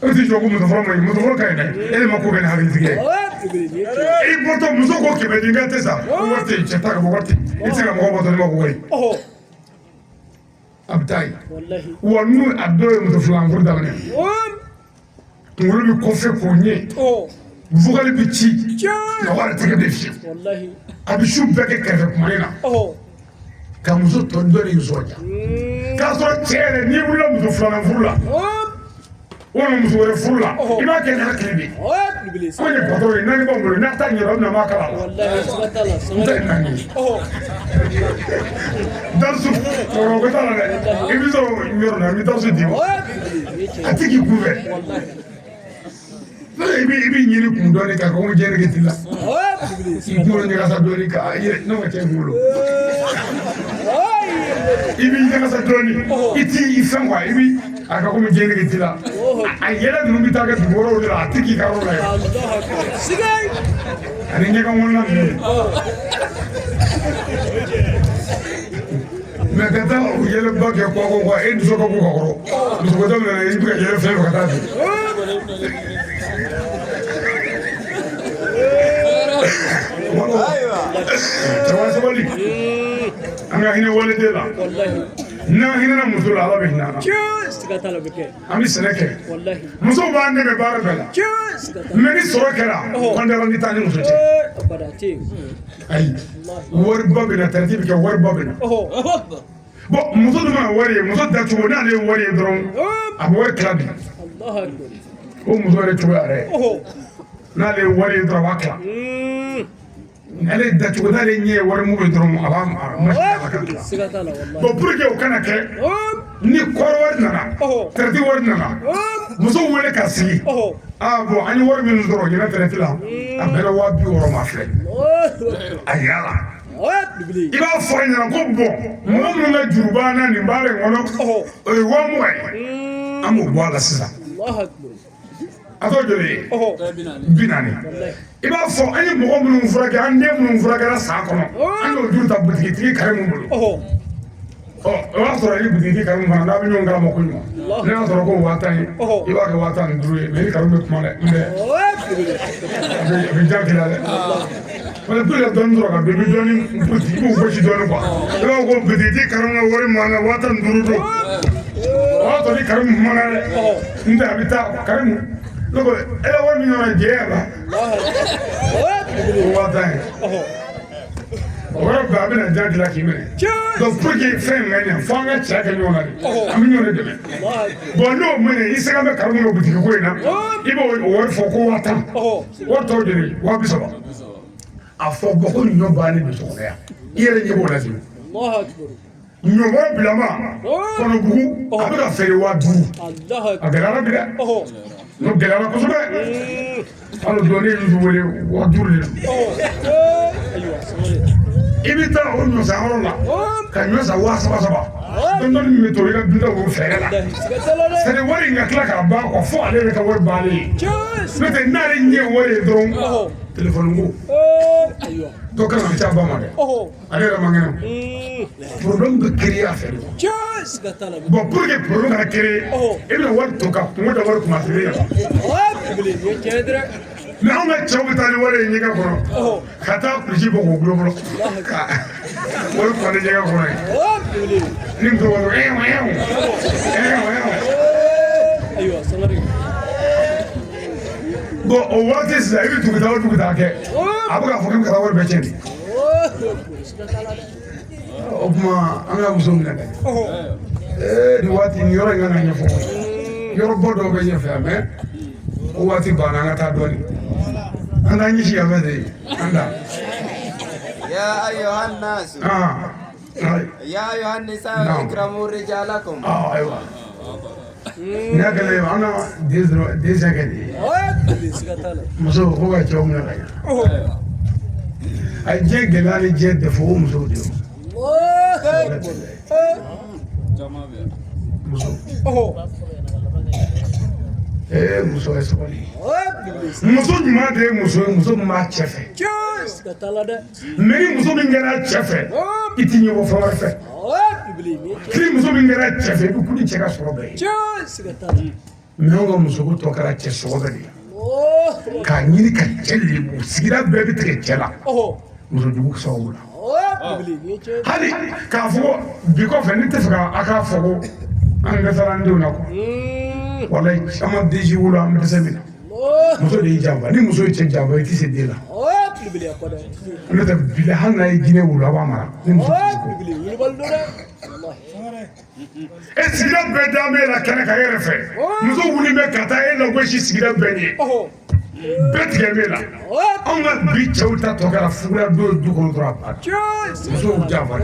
e ti jɔ ko muso fɔlɔ ma ɲi muso fɔlɔ ka ɲi dɛ e de ma ko kɛ ni hakilitigi ye بلي i bɔtɔ muso ko kɛmɛ di n ka tɛ sa ko wari tɛ yen cɛ ta ka bɔ wari tɛ yen i tɛ se ka mɔgɔ bɔtɔ ni ma ko wari أوه a bɛ taa yen والله wa n'u a dɔw ye muso filanan furu daminɛ أوه kunkolo bɛ kɔfɛ k'o ɲɛ أوه vokali bɛ ci جوز nka wari tɛgɛ bɛ fiyɛ والله a bɛ su bɛɛ kɛ kɛrɛfɛ kumalen na أوه ka muso tɔ dɔ de nisɔndiya k'a sɔrɔ cɛ yɛrɛ n'i wulila muso filanan furu la أوه walima muso wɛrɛ furu la i b'a kɛ ni hakili de ye بلي ko nin patɔrɔn ye naani b'anw bolo n'a ta ɲɛdɔn an bɛna maa kala la والله سكتلا n tɛ سمري naani ye أوه darisu cɛkɔrɔba ko t'a la dɛ i bɛ sɔrɔ yɔrɔ la i bɛ darisu d'i ma بلي a tɛ k'i kunfɛ والله i bɛ ɲini kun dɔɔni ka ko jɛnɛge t'i la بلي i kunkolo ɲagasa dɔɔni ka yɛrɛ n'o ka cɛ i kunkolo i b'i ɲagasa dɔɔni i t'i fɛn kuwa i bɛ a ka komi jɛnɛge t'i la a yɛlɛ ninnu bɛ taa kɛ dugu wɛrɛw de la a tɛ k'i ka yɔrɔ la yen الله أكبر سجاي ani ɲɛgɛn kɔnɔna ninnu mɛ ka taa o yɛlɛba kɛ kɔkɔ kuwa e dusu ka bɔ ka kɔrɔ dusu ko dɔ minɛ i bɛ ka yɛlɛ fɛn fɛ ka taa fɛ cɛkɔrɔba sabali an ka hinɛ waliden la والله n'an hinɛna muso la ala bɛ hinɛ an na جوز سكتلا بكي an bɛ sɛnɛ kɛ والله musow b'an dɛmɛ baara bɛɛ la جوز سكتلا mɛ ni sɔrɔ kɛra kɔndala ni taa ni muso cɛ أبدا تي ayi wariba bɛ na tariti bɛ kɛ wariba bɛ na أوه bɔn muso dun mana wari ye muso dacogo n'ale ye wari ye dɔrɔn a bɛ wari tila bi الله أكبر o muso yɛrɛ cogoya yɛrɛ أوه n'ale ye wari ye dɔrɔn a b'a tila ale dacogo n'ale ɲɛ ye wari mugu ye dɔrɔn a b'a ma ka tila سكتلا والله bɔn pour que o kana kɛ أوه ni kɔrɔ wari nana أوه tariti wari nana أوه muso wele ka sigi أوه bɔn an ye wari min sɔrɔ ɲinɛ tariti la a bɛɛ la 60,000 ma filɛ الله أكبر a yira la I b'a fɔ a ɲɛna ko bɔn mɔgɔ minnu ka juru b'an na nin baara in kɔnɔ o ye 2000 ye an b'o bɔ a la sisan a t'o joli ye 40 I b'a fɔ an ye mɔgɔ minnu furakɛ an den minnu furakɛra san kɔnɔ an y'o juru ta butigitigi kare min bolo o y'a sɔrɔ i butigitigi kare min fana n'a bɛ ɲɔgɔn kalama ko ɲuman ne y'a sɔrɔ ko 5000 ye I b'a kɛ 15000 ye mais i kare bɛ kuma dɛ a bɛ ja k'i la dɛ wala pour que dɔɔni sɔrɔ ka don i bɛ dɔɔni butigiw gosi dɔɔni quoi i b'a fɔ ko butigitigi kare min ka wari man kan 15000 don o y'a sɔrɔ i kare min kumana dɛ n tɛ a bɛ taa kare min ne ko e la wari min ɲɔgɔn jɛ la o 5000 ye o yɔrɔ bɛɛ a bɛna ja dilan k'i minɛ donc pour que fɛn in ka ɲɛ fo an ka cɛ kɛ ɲɔgɔn na de an bɛ ɲɔgɔn de dɛmɛ bon n'o minɛ i sɛgɛn bɛ kare min ka butigi ko in na i b'o wari fɔ ko 5000 wari tɔw de ye 230 a fɔ bɔ ko ɲɔ bannen don sɔgɔma yan I yɛrɛ ɲɛ b'o la ten ɲɔgɔn bilama kɔnɔbugu a bɛ ka feere 5000 a gɛlɛyara bi dɛ n'o gɛlɛyara kosɛbɛ hali dɔɔni y'u wele 5000 de I bɛ taa o ɲɔ san yɔrɔ la ka ɲɔ san 37,000 dɔɔni min bɛ to I ka dunta o fɛɛrɛ la c'est à dire wari in ka tila k'a ban quoi fo ale yɛrɛ ka wari bannen ye n'o tɛ n'ale ɲɛ wari ye dɔrɔn téléphone ko dɔ kan ka ca ba ma dɛ ale yɛrɛ man kɛnɛ problème bɛ créer a fɛ bon pour que problème kana créer I bɛna wari to ka kungo da wari commencer yan mais anw ka cɛw bɛ taa ni wari ye ɲɛgɛn kɔnɔ ka taa kulusi bɔ k'o gulon fɔlɔ ka wari kɔni ɲɛgɛn kɔnɔ ye ni muso b'a fɔ bon o waati sisan I bɛ tugu taa o tugu taa kɛ a bɛ k'a fɔ k'i bɛ ka taa wari bɛɛ tiɲɛ o tuma an ka muso minɛ dɛ nin waati nin yɔrɔ in ka na ɲɛfɔ yɔrɔ bɔ dɔw bɛ ɲɛfɛ yan mais o waati banna an ka taa dɔɔni an k'an ɲɛsin yan fɛ de an da يا أيها الناس يا أيها النساء اكرموا رجالكم أيوة n'a kɛlen an ka dɛsɛ kɛ de muso ko ka cɛw minɛ ka ɲɛ a diɲɛ gɛlɛya ni diɲɛ dɛfɛ o musow de ye muso ye sabali muso ɲuman de ye muso ye muso min b'a cɛ fɛ mais ni muso min kɛra cɛ fɛ I tɛ ɲɛ bɔ fɛn wɛrɛ fɛ ni muso min kɛra cɛ fɛ I bɛ kuli cɛ ka sɔrɔ bɛɛ ye mais anw ka musoko tɔ kɛra cɛ sɔgɔ bɛɛ de ye k'a ɲini ka cɛ lebu sigida bɛɛ bɛ tigɛ cɛ la musojugu sababu la hali k'a fɔ bi kɔfɛ ne tɛ fɛ a k'a fɔ ko an dɛsɛra an denw na quoi walayi caman desi wolo an bɛ dɛsɛ min na muso de y'i janfa ni muso ye cɛ janfa I tɛ se den la n'o tɛ bi hali n'a ye jinɛ wolo a b'a mara ni muso e sigida bɛɛ dalen bɛ la kɛnɛ kan e yɛrɛ fɛ muso wuli bɛ ka taa e lagosi sigida bɛɛ ɲɛ bɛɛ tigɛ bɛ la anw ka bi cɛw ta tɔ kɛra fuguya don du kɔnɔ dɔrɔn a banna musow janfa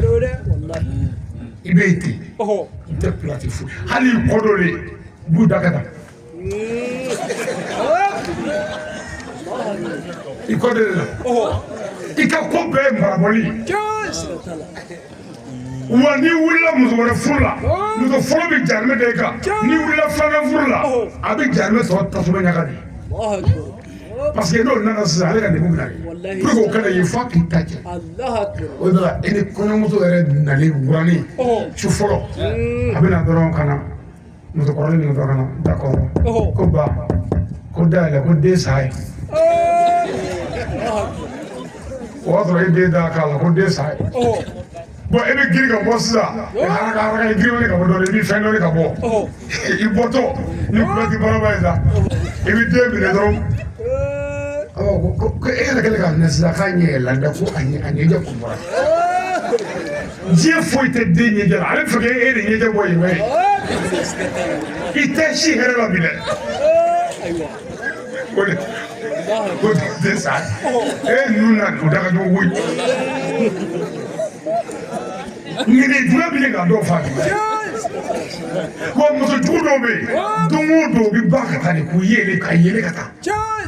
I bɛ yen ten I tɛ pilati foyi hali i kɔdɔlen b'u da ka taa I kɔdɔlen la I ka ko bɛɛ ye marabɔli wa n'i wulila muso wɛrɛ furu la muso fɔlɔ bɛ jarimɛ da I kan n'i wulila filanan furu la a bɛ jarimɛ sɔrɔ tasuma ɲaga de parce que n'o nana sisan ale ka degun bɛ na ye pour que o kana ye f'a k'i ta cɛ o de la e ni kɔɲɔmuso yɛrɛ nalen wuranin su fɔlɔ a bɛ na dɔrɔn ka na musokɔrɔba nin dɔrɔn ka na d'accord ko ba ko dayɛlɛ ko den sa ye o y'a sɔrɔ I den da k'a la ko den sa ye bon e bɛ girin ka bɔ sisan haraka haraka I girin ka bɔ dɔɔnin I bɛ fɛn dɔɔnin ka bɔ I bɔtɔ ni kulɛti baraba ye sa I bɛ den minɛ dɔrɔn ko e yɛrɛ kɛlen k'a minɛ sisan k'a ɲɛ yɛlɛla dɛ ko a ɲɛjɛ kun bɔra diɲɛ foyi tɛ den ɲɛjɛ la ale bɛ fɛ k'e de ɲɛjɛ bɔ yen mɛ I tɛ si hɛrɛ la bi dɛ ko den sa e ninnu na o daga ɲɔgɔn koyi ŋɛnɛ juguya bɛ yen ka dɔw fa wa muso jugu dɔw bɛ yen don o don u bɛ ba ka taa de k'u yɛlɛ ka yɛlɛ ka taa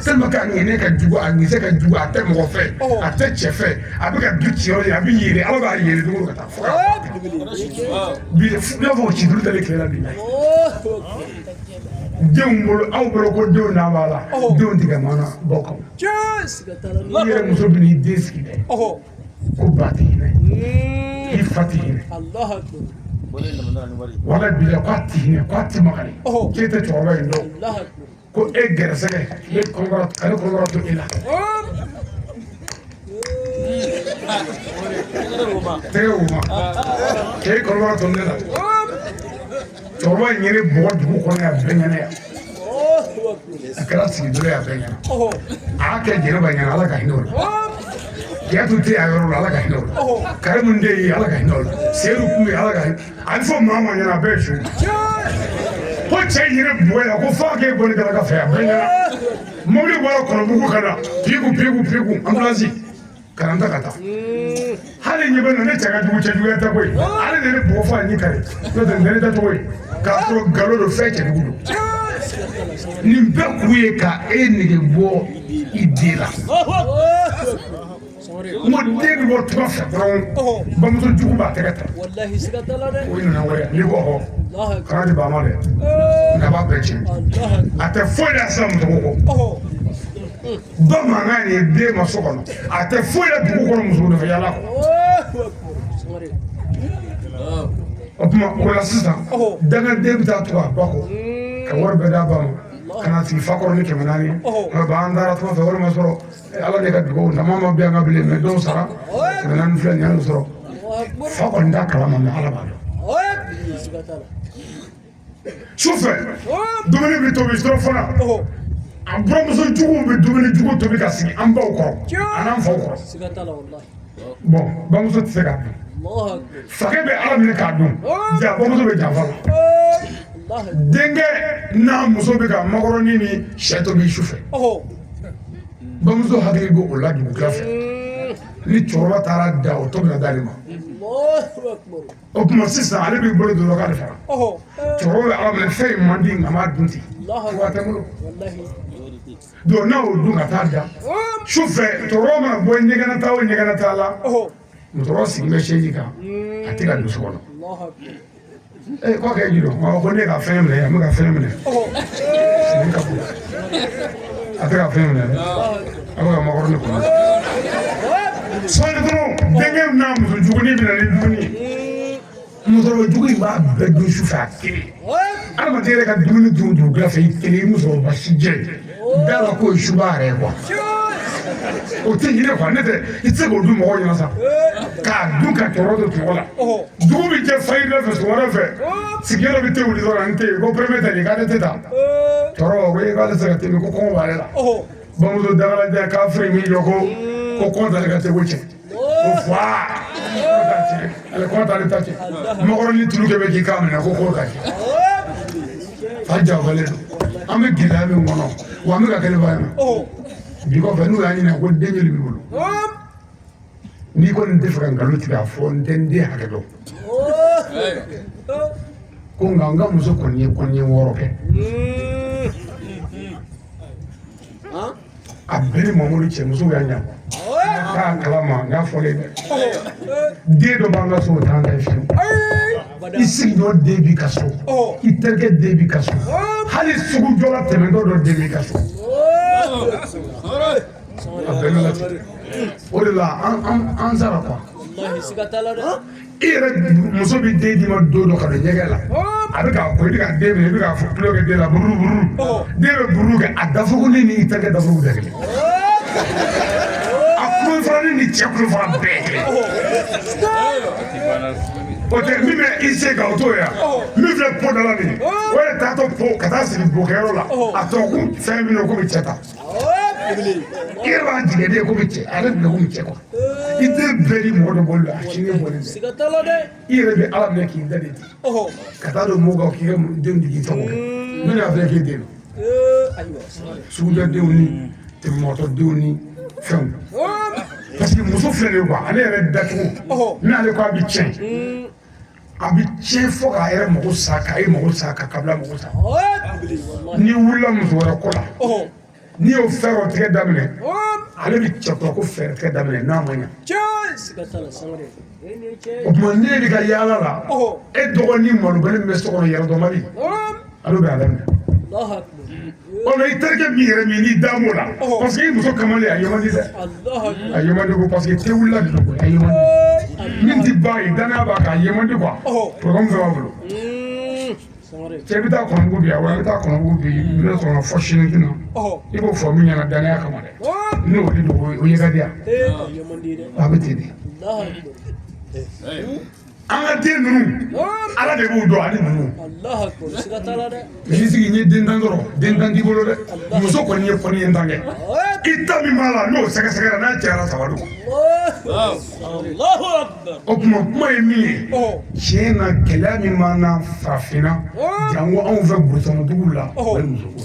tellement ka ŋɛnɛ ka jugu a ŋisɛ ka jugu a tɛ mɔgɔ fɛ a tɛ cɛ fɛ a bɛ ka du ci yɔrɔ ye a bɛ yɛlɛ ala b'a yɛlɛ dugu ka taa fɔ bi n'a fɔ situlu tɛ tile la bi denw bolo aw bolo ko denw n'a b'a la denw tigɛ mana bɔ kan i yɛrɛ muso bɛ n'i den sigi dɛ ko ba tɛ hinɛ i fa tɛ hinɛ wala bi la k'a tɛ hinɛ k'a tɛ makari k'e tɛ cɛkɔrɔba in dɔn ko e gɛrɛsɛgɛ ale kɔnkɔrɔ to e la tɛgɛ wo ma k'e kɔnkɔrɔ to ne la cɛkɔrɔba in yɛrɛ bɔgɔ dugu kɔnɔ yan bɛɛ ɲɛna yan a kɛra sigi dɔrɔn yan bɛɛ ɲɛna a y'a kɛ jɛnɛba ɲɛna ala ka hinɛ o la Kiatu te a yɔrɔ la ala ka hinɛ o la Karimu den ye ala ka hinɛ o la Seyidu kun bɛ ala ka hinɛ a bɛ fɔ maa ma ɲɛna a bɛɛ ye su ko cɛ yɛrɛ bɔgɔ la ko f'a k'e bɔli kɛla ka fɛ a bɛɛ ɲɛna mobili bɔra Kɔnɔbugu ka na pigu ambulance ka na n ta ka taa hali ɲɛ bɛ na ne cɛ ka jugu cɛjuguya tɛ koyi ale de ye ne bɔgɔ fɔ a ɲɛ kari n'o tɛ nin tɛ ne tɛ tɔgɔ ye k'a sɔrɔ nkalon don fɛn cɛjugu don nin bɛɛ kun ye ka e nege bɔ i den la mo den bɛ bɔ tuma fɛ dɔrɔn bamuso jugu b'a tɛgɛ ta o nana wɛrɛ n'i ko hɔ kana di baama dɛ n'a b'a bɛɛ tiɲɛ a tɛ foyi la sisan muso ko bamanankan ye den ma so kɔnɔ a tɛ foyi la dugu kɔnɔ muso nɔfɛ yala kɔ o tuma o la sisan dangaden bɛ taa to a ba kɔ ka wari bɛɛ d'a ba ma ka na sigi fa kɔrɔ ni 400 nka ba an taara tuma fɛ wari ma sɔrɔ ala de ka dugawu dama ma bɛn an ka bilen mɛ dɔw sara 400 filɛ nin y'ale sɔrɔ fa kɔni t'a kalama mɛ ala b'a dɔn sufɛ dumuni bɛ tobi surafana an buramuso juguw bɛ dumuni jugu tobi ka sigi an baw kɔrɔ an'an faw kɔrɔ bon bamuso tɛ se k'a dun fakɛ bɛ ala minɛ k'a dun ja bamuso bɛ janfa la denkɛ n'a muso bɛ ka makɔrɔni ni sɛ tobi sufɛ bamuso hakili bɛ o la dugukila fɛ ni cɛkɔrɔba taara da o tobi na d'ale ma o tuma sisan ale b'i bolo don k'ale fara cɛkɔrɔba bɛ ala minɛ fɛn in man di nka m'a dun ten wa tɛ n bolo donc n'a y'o dun ka taa da sufɛ cɛkɔrɔba mana bɔ ɲɛgɛnɛ taa o ɲɛgɛnɛ taa la musokɔrɔba sigilen bɛ chaise kan a tɛ ka don so kɔnɔ k'a kɛ ji dɔn ko ne ka fɛn minɛ an bɛ ka fɛn minɛ sigi ka bon a tɛ ka fɛn minɛ dɛ a bɛ ka makɔrɔni kɔnɔ sɔɔni kɔnɔ denkɛ n'a muso jugunin bɛ na ni dumuni ye musokɔrɔba jugu in b'a bɛɛ dun sufɛ a kelen adamaden yɛrɛ ka dumuni dun dugukila fɛ i kelen i musokɔrɔba si jɛ da la k'o ye suba yɛrɛ ye quoi o tɛ ɲinɛ quoi ne tɛ i tɛ se k'o dun mɔgɔw ɲɛna sa k'a dun ka tɔɔrɔ to tɔgɔ la dugu bɛ jɛ fayiri fɛ sɔgɔmada fɛ sigiyɔrɔ bɛ te wuli dɔrɔn n tɛ yen ko premier tɛ nin k'ale tɛ taa tɔɔrɔ ko e k'ale se ka tɛmɛ ko kɔngɔ b'ale la bamuso dagalajɛ k'a firi min jɔ ko kɔngɔ t'ale ka teko cɛ ko fa ale kɔngɔ t'ale ta cɛ makɔrɔni tulu kɛ bɛ k'i k'a minɛ ko k'o ta cɛ fa jawalen don an bɛ gɛlɛya min kɔnɔ wa an bɛ ka kɛlɛ ba yan bi kɔfɛ n'u y'a ɲininka ko den joli b'i bolo n'i kɔni tɛ fɛ ka nkalon tigɛ a fɔ n tɛ n den hakɛ dɔn ko nka n ka muso kɔni ye kɔɲɔ 6 kɛ a bɛɛ ni Mamadu cɛ muso y'a ɲa k'a kalama n y'a fɔlen dɛ den dɔ b'an ka so o t'an ta ye fiyewu i sigiɲɔgɔn den b'i ka so i terikɛ den b'i ka so hali sugu jɔla tɛmɛtɔ dɔ den b'i ka so a bɛɛ bɛ latigɛ o de la an sara quoi i yɛrɛ muso bɛ den d'i ma don dɔ ka don ɲɛgɛn la a bɛ k'a ko i bɛ ka den minɛ i bɛ k'a fɔ tulo kɛ den la bururu den bɛ bururu kɛ a dafugunin ni i terikɛ dafugu bɛɛ kelen a kulo farani ni cɛ kulo fara bɛɛ kelen o tɛ min bɛ i se kan o t'o ye yan min filɛ po da la nin o yɛrɛ taatɔ po ka taa sigi bokɛyɔrɔ la a tɔ ko fɛn min ko bɛ cɛ ta i yɛrɛ b'a jigin den ko bɛ cɛ ale bɛ ko bɛ cɛ quoi i den bɛɛ ni mɔgɔ dɔ bolo a sini bɔlen dɛ i yɛrɛ bɛ ala minɛ k'i da de ten ka taa don mɔgɔw kan k'i ka denw digi sago kɛ ne y'a fɛ k'e den don sugujɛdenw ni tɛmɛmɔgɔtɔdenw ni fɛnw parce que muso filɛ nin ye quoi ale yɛrɛ dacogo n'ale ko a bɛ tiɲɛ a bɛ tiɲɛ fɔ k'a yɛrɛ mago sa k'a ye mago sa ka kabila mago sa n'i wulila muso wɛrɛ kɔ la n'i y'o fɛɛrɛ o tigɛ daminɛ ale bɛ cɛkɔrɔ ko fɛɛrɛ tigɛ daminɛ n'a ma ɲɛ siga t'a la sangare o tuma n'e bɛ ka yaala la e dɔgɔnin malobali min bɛ so kɔnɔ yɛrɛdɔnbali ale bɛ a daminɛ Allahu akbar o la i terikɛ min yɛrɛ min n'i dan b'o la parce que i muso kamalen a ye man di dɛ Allahu akbar a ye man di ko parce que te wulila bi ko a ye man di min ti ba ye danaya b'a kan a ye man di quoi programme fɛn b'a bolo sangare cɛ bɛ taa kɔnɔbugu bi wa i bɛ taa kɔnɔbugu bi i bɛ sɔrɔ fɔ sini tɛna i b'o fɔ min ɲɛna danaya kama dɛ n'o de don o ye ka di yan yamandi de a bɛ ten de Allahu akbar an ka den ninnu ala de b'u dɔn ani ninnu Allahu akbar siga t'a la dɛ mais n'i sigi n ye den tan sɔrɔ den tan t'i bolo dɛ muso kɔni ye kɔni ye tan kɛ i ta min b'a la n'o sɛgɛsɛgɛra n'a cayara saba don Allahu akbar o tuma kuma ye min ye tiɲɛ na gɛlɛya min b'an na farafinna janko anw fɛ burusikɔnɔduguw la o ye musoko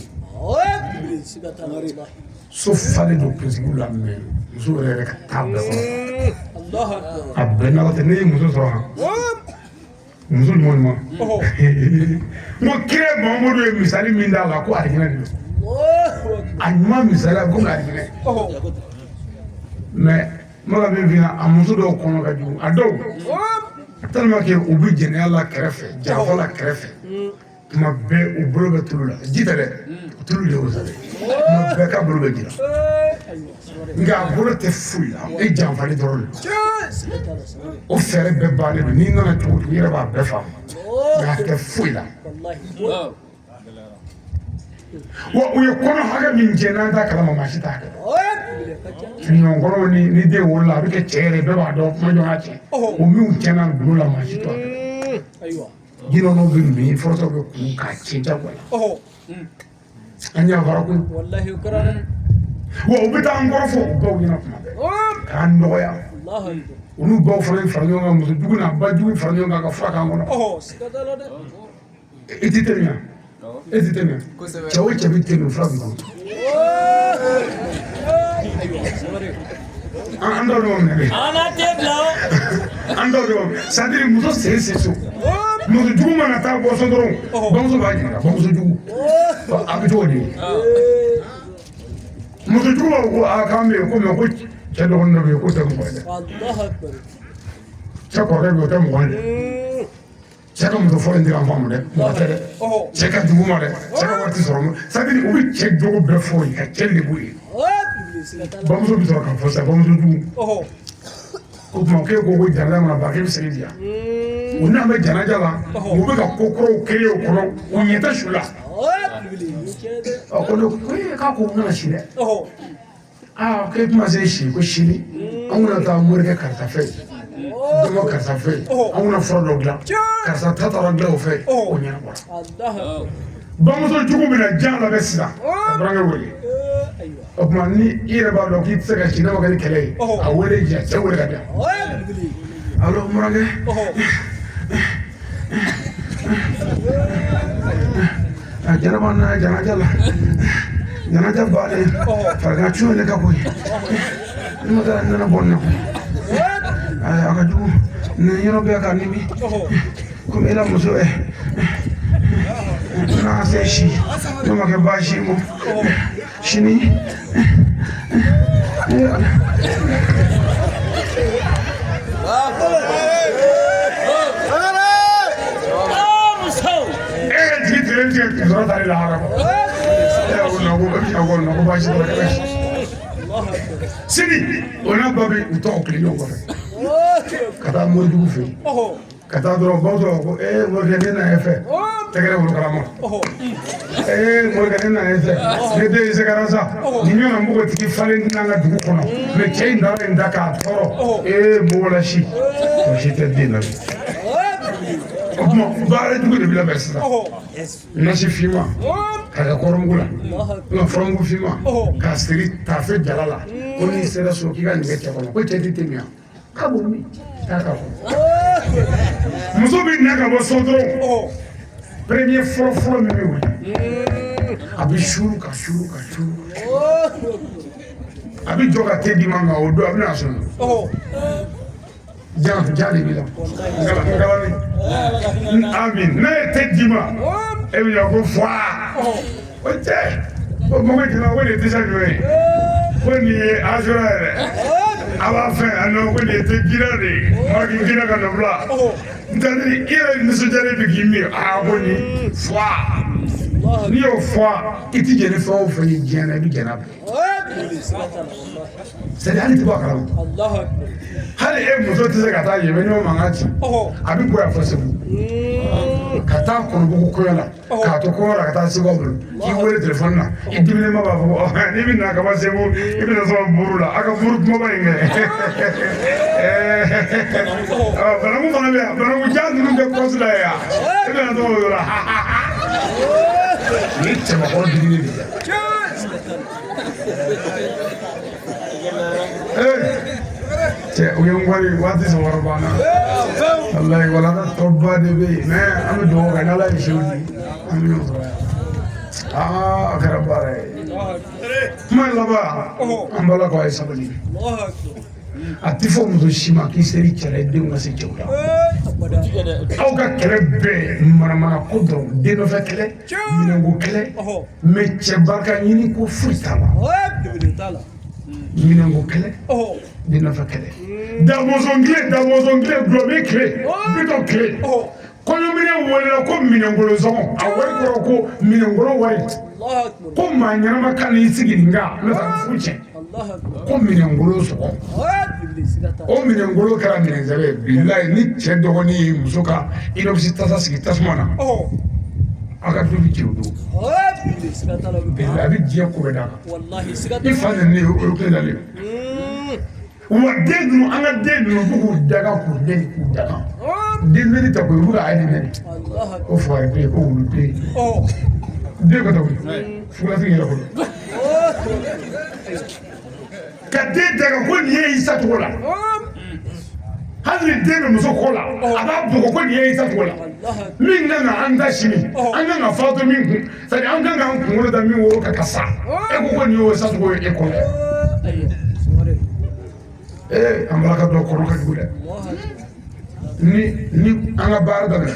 ye siga t'a la so falen don kunsigiw la mais muso yɛrɛ ka taa bɛɛ kɔnɔ Allahu akbar a bɛɛ n'a tɛ ne ye muso sɔrɔ yan muso ɲuman ɲuman n ko kire mamadu ye misali min d'a la ko alijinɛ de don a ɲuman misali a ko alijinɛ mais n bɛ ka min f'i ɲɛna a muso dɔw kɔnɔ ka jugu a dɔw tellement que u bɛ jɛnɛya la kɛrɛfɛ janfa la kɛrɛfɛ tuma bɛɛ u bolo bɛ tulu la ji tɛ dɛ tulu de y'o sɛbɛn tuma bɛɛ k'a bolo bɛ ji la nka a bolo tɛ foyi la e janfali dɔrɔn de don o fɛɛrɛ bɛɛ bannen don n'i nana cogo o cogo i yɛrɛ b'a bɛɛ faamu nka a tɛ foyi la wa u ye kɔnɔ hakɛ min jɛ n'an t'a kalama maa si t'a kɛ ɲɔgɔnkɔrɔw ni den wolola a bɛ kɛ cɛ yɛrɛ bɛɛ b'a dɔn kuma ɲɔgɔn cɛ o minnu tiɲɛna gulo la maa si t'a kɛ jinɔnɔw bɛ min fɔlɔtɔ bɛ kun k'a tiɲɛ jagoya an y'a fara kun wallahi ukara wa u bɛ taa an kɔrɔ fɔ u baw ɲɛna kuma bɛɛ k'an nɔgɔya Allahu akbar olu baw fana fara ɲɔgɔn kan muso jugu n'a ba jugu fara ɲɔgɔn kan ka fura k'an kɔnɔ siga t'a la dɛ i ti tɛmɛ yan e ti tɛmɛ cɛ o cɛ bɛ tɛmɛ fura b'i bolo an dɔw de b'o minɛ dɛ ana tɛ bila an dɔw de b'o minɛ c'est à dire muso sen so muso jugu mana taa bɔ so dɔrɔn bamuso b'a ɲininka bamuso jugu a bɛ cogo di muso jugu b'a fɔ ko aa k'an bɛ yen ko mɛ ko cɛ dɔgɔnin dɔ bɛ yen k'o tɛ mɔgɔ ye dɛ Allahu akbar cɛ kɔrɔkɛ bɛ yen o tɛ mɔgɔ ye dɛ cɛ ka muso fɔlɔ in tɛ ka faamu dɛ mɔgɔ tɛ dɛ cɛ ka jugu ma dɛ cɛ ka wari tɛ sɔrɔ ma c'est à dire u bɛ cɛ jogo bɛɛ fɔ yen ka cɛ lebu yen bamuso bɛ sɔrɔ k'a fɔ sisan bamuso jugu o tuma k'e ko janaja mana ban k'e bɛ segin di yan u n'an bɛ janaja la u bɛ ka ko kɔrɔw kere o kɔnɔ u ɲɛ tɛ su la ko ne ko k'a ko n kana si dɛ aa k'e tɛna se si ko sini an bɛna taa morikɛ karisa fɛ yen dɔgɔ karisa fɛ yen an bɛna fura dɔ dilan karisa ta taara dilan o fɛ o ɲɛnabɔra bamuso jugu bɛna jan labɛn sisan ka burankɛ wele o tuma ni i yɛrɛ b'a dɔn k'i tɛ se ka si n'a ma kɛ ni kɛlɛ ye a wele jɛ cɛ wele ka di yan alo burankɛ a jɛnɛba nana janaja la janaja bannen farigan cun ne ka bɔ yen ne ma taa nɛnɛ bɔ ne kun a ka jugu nin yɔrɔ bɛɛ ka nimi komi e la muso n'a se si ne ma kɛ baasi ye sini jigi tigɛ tigɛ sɔrɔ tali lahara ko baasi dɔ kɛ sini o n'a ba bɛ u tɔgɔ kelen ɲɔgɔn kɔfɛ ka taa morijugu fɛ yen ka taa dɔrɔn baw sɔrɔ ko morikɛ ne na e fɛ tɛgɛrɛ wolo kalama morikɛ ne na e fɛ ne den ye sɛgɛra sa nin ɲɔgɔnna npogotigi falen n'an ka dugu kɔnɔ mɛ cɛ in taara nin da k'a tɔɔrɔ npogola si o si tɛ den na bi o tuma baara jugu de bɛ labɛn sisan nasi finma ka kɛ kɔrɔmugu la nka furamugu finma k'a siri taafe jala la ko n'i sera so k'i ka nin kɛ cɛ kɔnɔ ko cɛ tɛ tɛmɛ yan k'a b'o min taa ka fɔ muso bɛ na ka bɔ so dɔrɔn premier fɔlɔ min bɛ wuli a bɛ suru ka suru ka suru a bɛ jɔ ka te di ma nka o don a bɛ na sɔn ja de b'i la ngalani amin n'a ye te di ma e bɛ yɔ ko fwa o tɛ o mɔgɔ jɛna ko nin ye tisa jumɛn ye ko nin ye asura yɛrɛ a b'a fɛ a nɔ ko nin ye tɛ gira de ye maki gira ka nɔbila ntɛni i yɛrɛ nisɔndiyalen bi k'i min ko nin fwa n'i y'o fwa i ti jɛni fɛn o fɛn ye diɲɛ na i bi jɛna bɛɛ c'est à dire hali ti bɔ a kalama hali e muso tɛ se ka taa yɛlɛ ɲɔgɔn mankan ci a bɛ bɔ yan fɔ segu ka taa kɔnɔbugu kɔɲɔ la k'a to kɔɲɔ la ka taa segu bolo k'i wele telefɔni na i diminenba b'a fɔ n'i bɛ na ka bɔ segu i bɛ na sɔrɔ buru la a ka buru kumaba in kɛ banaku fana bɛ yan banaku ja ninnu bɛ kɔsi la yan i bɛ na sɔrɔ o yɔrɔ ni cɛbakɔrɔ digini de cɛ o ye n wari waati sɔrɔ banna walayi walaka tɔba de bɛ yen mɛ an bɛ dugawu kɛ n'ala ye sew di an bɛ ɲɔgɔn sɔrɔ a kɛra baara ye kuma in laban an b'a la k'aw ye sabali a ti fɔ muso si ma k'i seri cɛla ye denw ka se cɛw la aw ka kɛlɛ bɛɛ maramana ko dɔrɔn den nɔfɛ kɛlɛ minɛnko kɛlɛ mɛ cɛ barika ɲini ko foyi t'a la minɛnko kɛlɛ den nɔfɛ kɛlɛ damɔzɔn tile gulɔmi tile bitɔn tile kɔɲɔminɛ welela ko minɛnkolo sɔngɔ a wari kɔrɔ ko minɛnkolo wari ko maa ɲɛnama ka n'i sigi nin kan ne taara fu tiɲɛ ko minɛnkolo sɔgɔ o minɛnkolo kɛra minɛnsɛbɛ ye bilayi ni cɛ dɔgɔnin ye muso ka inɔkisi tasa sigi tasuma na a ka du bi jɛ o don bilayi a bɛ diɲɛ ko bɛɛ d'a kan i fa nana ne ye o kile la de wa den ninnu an ka den ninnu b'u k'u daga k'u nɛni k'u daga den nɛni ta ko ye u b'u ka ayi nɛni ko fugari den ko wulu den den ka tɔgɔ fugatigi yɛrɛ kɔnɔ ka den daga ko nin ye Isa cogo la hali ni den bɛ muso kɔ la a b'a bugɔ ko nin ye Isa cogo la min kan ka an da sini an kan ka faatu min kun c'est à dire an kan k'an kunkolo da min woro ka sa e ko nin ye Isa cogo ye e kɔnɔ an b'a ka dɔ kɔrɔ ka jugu dɛ ni an ka baara daminɛ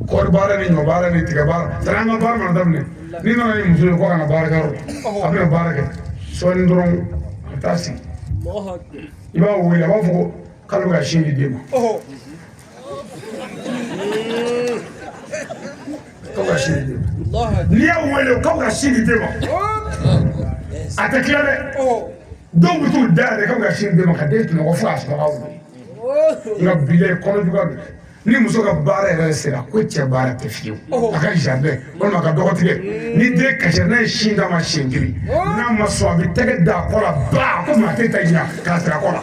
kɔɔri baara ni ɲɔ baara ni tigɛ baara c'est à dire an ka baara mana daminɛ ni nana ni muso ye ko ka na baarakɛyɔrɔ a bɛna baara kɛ sɔɔni dɔrɔn a bɛ taa sigi i b'a wele a b'a fɔ ko k'ale bɛ ka sin di den ma k'aw ka sin di den ma n'i y'a wele k'aw ka sin di den ma a tɛ tila dɛ dɔw bɛ t'u da yɛlɛ k'aw ka sin di den ma ka den tunɔgɔ fo k'a sɔrɔ aw wele nka bilayi kɔnɔjuguya don ni muso ka baara yɛrɛ sera ko cɛ baara tɛ fiyewu a ka jardin walima a ka dɔgɔtigɛ ni den kasira n'a ye sin d'a ma siɲɛ kelen n'a ma sɔn a bɛ tɛgɛ da a kɔ la baa ko maa tɛ ta ɲa k'a siri a kɔ la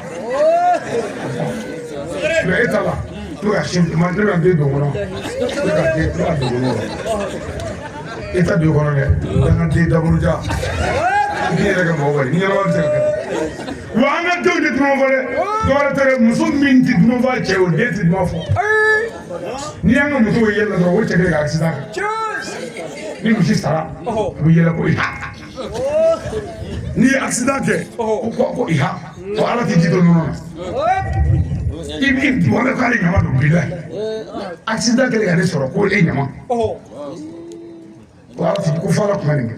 mɛ e ta la to ka sin ma ne ka den don kɔnɔ to ka den to ka don kɔnɔ e ta don kɔnɔ dɛ an ka den daburuja i yɛrɛ kɛ mɔgɔ wɛrɛ ni ɲɛnama bɛ se ka kɛ wa an ka denw tɛ dunan fɔ dɛ dɔwɛrɛ tɛ dɛ muso min tɛ dunan fɔ a cɛ o den tɛ dunan fɔ ni y'an ka muso ye yɛlɛ dɔrɔn o cɛ kelen ka accident kɛ ni misi sara a bɛ yɛlɛ ko iha n'i ye accident kɛ ko iha ko ala tɛ ji don nɔnɔ na i wale k'ale ɲama don bilayi accident kɛlen ka ne sɔrɔ ko e ɲama ko ala tɛ ko fɔ ala tuma nin kɛ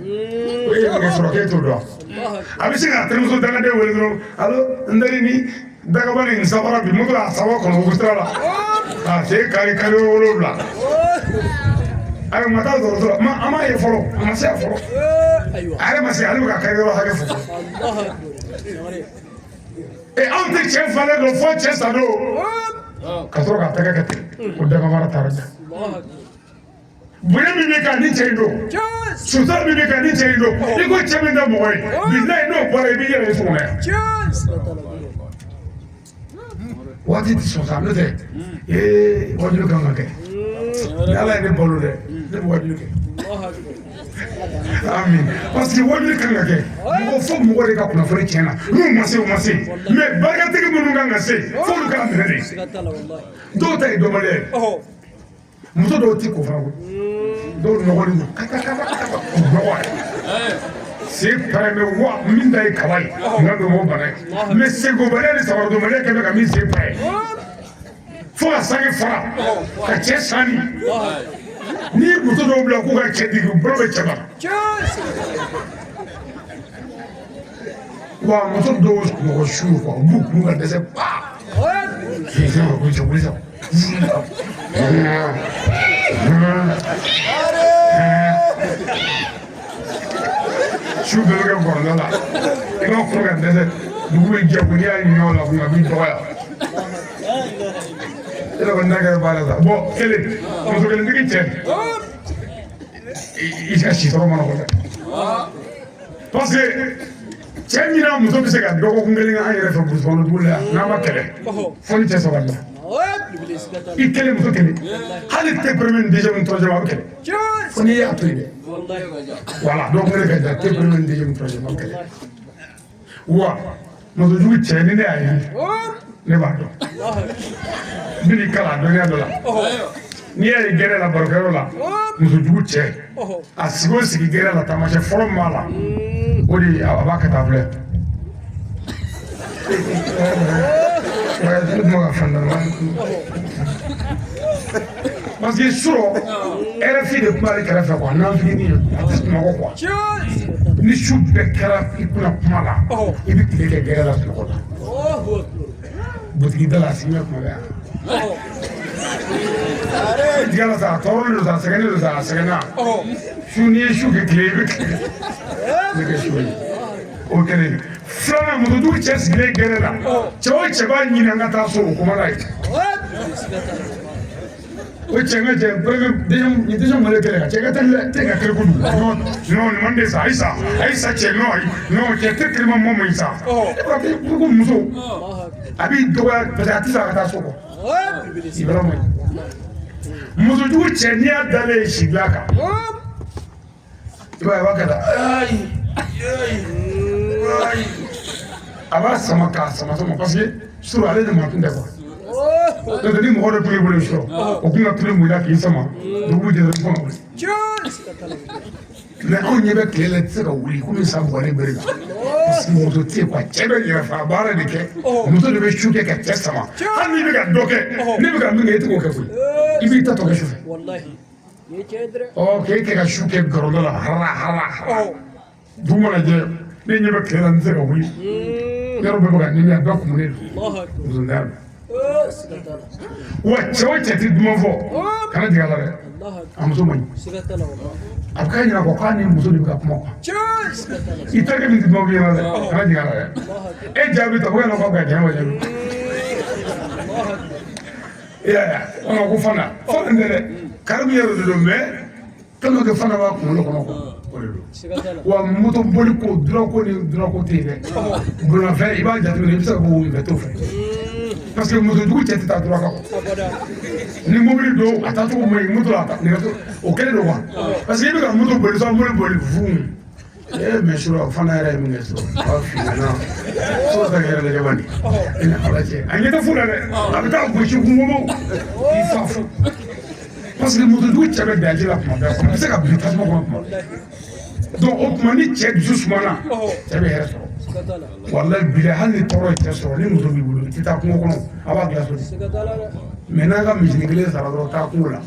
ko e ye nin kɛ sɔrɔ k'e t'o dɔn a bɛ se ka terimuso dangaden wele dɔrɔn alo n teri ni dagaba ni sabara bi moto a saba kɔnɔ o sira la k'a se kari 7 ayi ma taa dɔgɔtɔrɔ an m'a ye fɔlɔ a ma se yan fɔlɔ a yɛrɛ ma se ale bɛ ka kari yɔrɔ hakɛ fɔ anw tɛ cɛ falen don fo cɛ sa don ka sɔrɔ k'a tɛgɛ kɛ ten ko dagabara taara jan bonya min bɛ kan ni cɛ in don sutura min bɛ kan ni cɛ in don i ko cɛ min tɛ mɔgɔ ye bilayi n'o bɔra i b'i yɛrɛ ye sɔgɔma yan waati tɛ sɔn sa n'o tɛ wajulu kan ka kɛ ni ala ye ne balo dɛ ne bɛ wajulu kɛ ami parce que wajulu kan ka kɛ mɔgɔ fo mɔgɔ de ka kunnafoni tiɲɛna n'u ma se o ma se mais barikatigi minnu kan ka se f'olu kana minɛ de dɔw ta ye dɔnbaliya ye muso dɔw ti ko fana ko dɔw nɔgɔlen don o nɔgɔ ye sen pɛrɛnbɛ wa min ta ye kaba ye n ka don o bana ye mais senkobaliya ni sabarodonbaliya kɛmɛ ka min sen pɛrɛn fo ka sange fara ka cɛ sanni n'i ye muso dɔw bila k'u ka cɛ digi u bolo bɛ cɛ bara wa muso dɔw mɔgɔ su quoi u b'u kun ka dɛsɛ paa su bɛɛ bɛ kɛ bɔrɔda la i b'a kun ka dɛsɛ dugu bɛ jɛ ko n'i y'a ɲɛ o la kun a b'i dɔgɔya e la kɔni n'a kɛra baara sa bon kelen muso kelentigi cɛ i ka si tɔgɔ ma nɔgɔ dɛ parce que cɛ ɲina muso bɛ se ka dɔgɔkun kelen kɛ an yɛrɛ fɛ burusi kɔnɔ dugu la yan n'a ma kɛlɛ fo ni cɛ saba la i kelen muso kelen hali tɛ premier ni deuxième ni troisième a bɛ kɛlɛ fo n'i y'a to yen dɛ voilà donc ne ka jan tɛ premier ni deuxième ni troisième a bɛ kɛlɛ wa muso jugu cɛ ni ne y'a ye ne b'a dɔn n bɛ n'i kalan dɔnniya dɔ la n'i y'a ye gɛrɛ la barokɛyɔrɔ la muso jugu cɛ a sigi o sigi gɛrɛ la taamasiyɛn fɔlɔ min b'a la o de a b'a kɛ taa filɛ parce que surɔ RFI de kuma ale kɛrɛfɛ quoi nanfini ye a tɛ sunɔgɔ quoi ni su bɛɛ kɛra i kunna kuma la i bɛ tile kɛ gɛrɛ la sunɔgɔ la butigi da la a sigi bɛ kuma bɛɛ yan tigɛ la sa a tɔɔrɔlen don sa a sɛgɛnnen don sa a sɛgɛnna su n'i ye su kɛ tile i bɛ tile ne kɛ su ye o kɛlen filanan musojugu cɛ sigilen gɛrɛ la cɛ o cɛ b'a ɲini an ka taa so o kuma la yen o cɛ ka cɛ ni deuxième mɔlen kɛlɛ ka cɛ ka teli dɛ tɛ ka kɛlɛ kojugu non nin man di sa ayi sa cɛ non cɛ tɛ kirima mɔ man ɲi sa e b'a fɔ ko muso a b'i dɔgɔya parce que a tɛ se ka taa so kɔ i bɛ man ɲi musojugu cɛ n'i y'a dalen ye si dilan kan i b'a ye a b'a kɛ tan a b'a sama k'a sama parce que surɔ ale de ma kun tɛ quoi n'o tɛ ni mɔgɔ dɔ tun b'i bolo surɔ o kun ka tulu mun la k'i sama dugu bɛ jɛ dɔrɔn kɔnɔ wuli mais anw ɲɛ bɛ tile la i tɛ se ka wuli komi san mugan ni bere kan parce que muso tɛ yen quoi cɛ bɛ yɛrɛfa baara de kɛ muso de bɛ su kɛ ka cɛ sama hali n'i bɛ ka dɔ kɛ ne bɛ ka min kɛ e tɛ k'o kɛ koyi i b'i ta tɔ kɛ su fɛ k'e kɛ ka su kɛ gɔrɔndɔ la hara dugu mana jɛ ne ɲɛ bɛ tile la n tɛ se ka wuli yɔrɔ bɛɛ bɛ ka ɲimi a bɛɛ kumunen don muso t'a la wa cɛ o cɛ tɛ duman fɔ kana jigin a la dɛ a muso man ɲi a bɛ k'a ɲɛna ko k'a ni muso de bɛ ka kuma quoi i terikɛ min tɛ duman f'i ɲɛna dɛ kana jigin a la dɛ e jaabi ta ko yala k'aw ka jɛn wa jaabi i y'a ye ko fana tɛ dɛ karimu yɛrɛ de don mais tellement que fana b'a kunkolo kɔnɔ quoi o de don wa moto boli ko durako ni durako tɛ yen dɛ bolimafɛn i b'a jateminɛ i bɛ se ka bɔ mais t'o fɛ parce que musojugu cɛ tɛ taa duraka kɔ ni mobili don a taacogo man ɲi moto la nɛgɛso o kɛlen don quoi parce que i bɛ ka moto boli sɔn boli fun mais surɔ fana yɛrɛ ye min kɛ surɔ a b'a f'i ɲɛna surɔ ta yɛrɛ lajɛ man di e ni ala cɛ a ɲɛ tɛ fu la dɛ a bɛ taa gosi kungomo k'i fa fu parce que musojugu cɛ bɛ daji la kuma bɛɛ a bɛ se ka bin tasuma kɔnɔ kuma bɛɛ donc o tuma ni cɛ dusu sumana cɛ bɛ hɛrɛ sɔrɔ walayi bi hali ni tɔɔrɔ ye cɛ sɔrɔ ni muso b'i bolo i tɛ taa kungo kɔnɔ a b'a dilan so de mais n'a ka misiri kelen sara dɔrɔn taa kungo la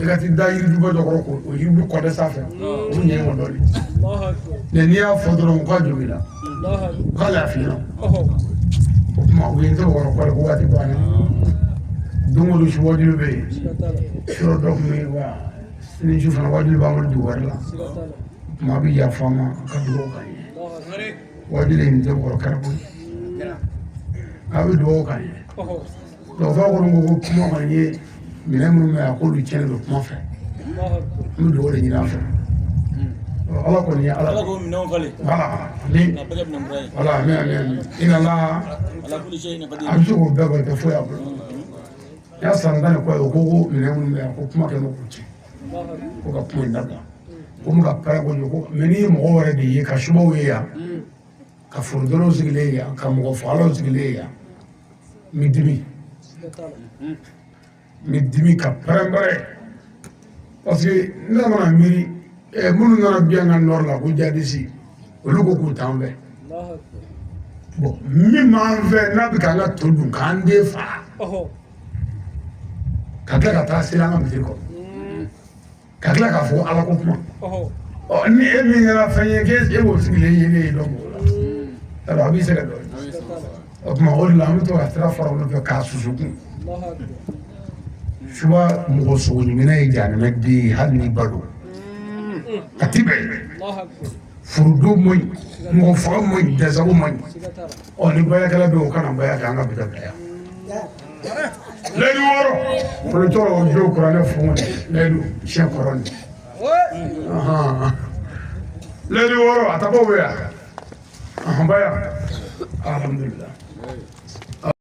i ka t'i da yirijuba dɔ kɔrɔ k'o yiribu kɔdɛ sanfɛ o ɲɛ ma dɔɔnin mais n'i y'a fɔ dɔrɔn u ka jɔ i la u ka lafiya o tuma u ye n tɛ o kɔrɔ kɔrɔ ko waati banna don o don su wajulu bɛ yen surɔ dɔ tun bɛ yen wa sini su fana wajulu b'an bolo dugu wɛrɛ la tuma a bɛ yafa n ma ka dugawu k'an ye wajulu in tɛ kɔrɔ kɛra koyi a bɛ dugawu k'an ye dɔgɔtɔrɔ kɔni ko kuma kɔni ye minɛn minnu bɛ yan k'olu tiɲɛnen don kuma fɛ an bɛ dugawu de ɲini an fɛ ala kɔni ye ala ko minɛnw falen voilà ni voilà mais i nana a bɛ se k'o bɛɛ bali tɛ foyi a bolo n y'a san tan ni kɔ ye o ko minɛn minnu bɛ yan ko kuma kɛ n'o k'u tiɲɛ ko ka kuma in dabila ko mun ka pɛrɛn kojugu ko mais n'i ye mɔgɔ wɛrɛ de ye ka subaw ye yan ka forodɔrɔw sigilen yan ka mɔgɔ fagalaw sigilen yan n bɛ dimi ka pɛrɛn-pɛrɛn parce que n nana miiri minnu nana bi an ka nɔri la ko jadisi olu ko k'u t'an fɛ bon min b'an fɛ n'a bɛ k'an ka to dun k'an den faga ka tila ka taa seli an ka misiri kɔnɔ ka tila k'a fɔ ala ko kuma ni e min kɛra fɛn ye k'e b'o sigilen ye ne ye dɔn o la alors a bɛ se ka dɔ o tuma o de la an bɛ to ka sira fara olu fɛ k'a susukun suba mɔgɔ sogo ɲiminɛ ye jahanɛmɛ den ye hali n'i ba don a ti bɛn furudo man ɲi mɔgɔ faga man ɲi dɛsɛko man ɲi ɔ ni bayakɛla bɛ o kana baya kɛ an ka bi da bila yan layidu wɔɔrɔ folitɔ o don kuranɛ fɔngɔ layidu siɲɛ kɔrɔ ni layidu wɔɔrɔ a ta bɔ bɛ yan baya alhamdulilah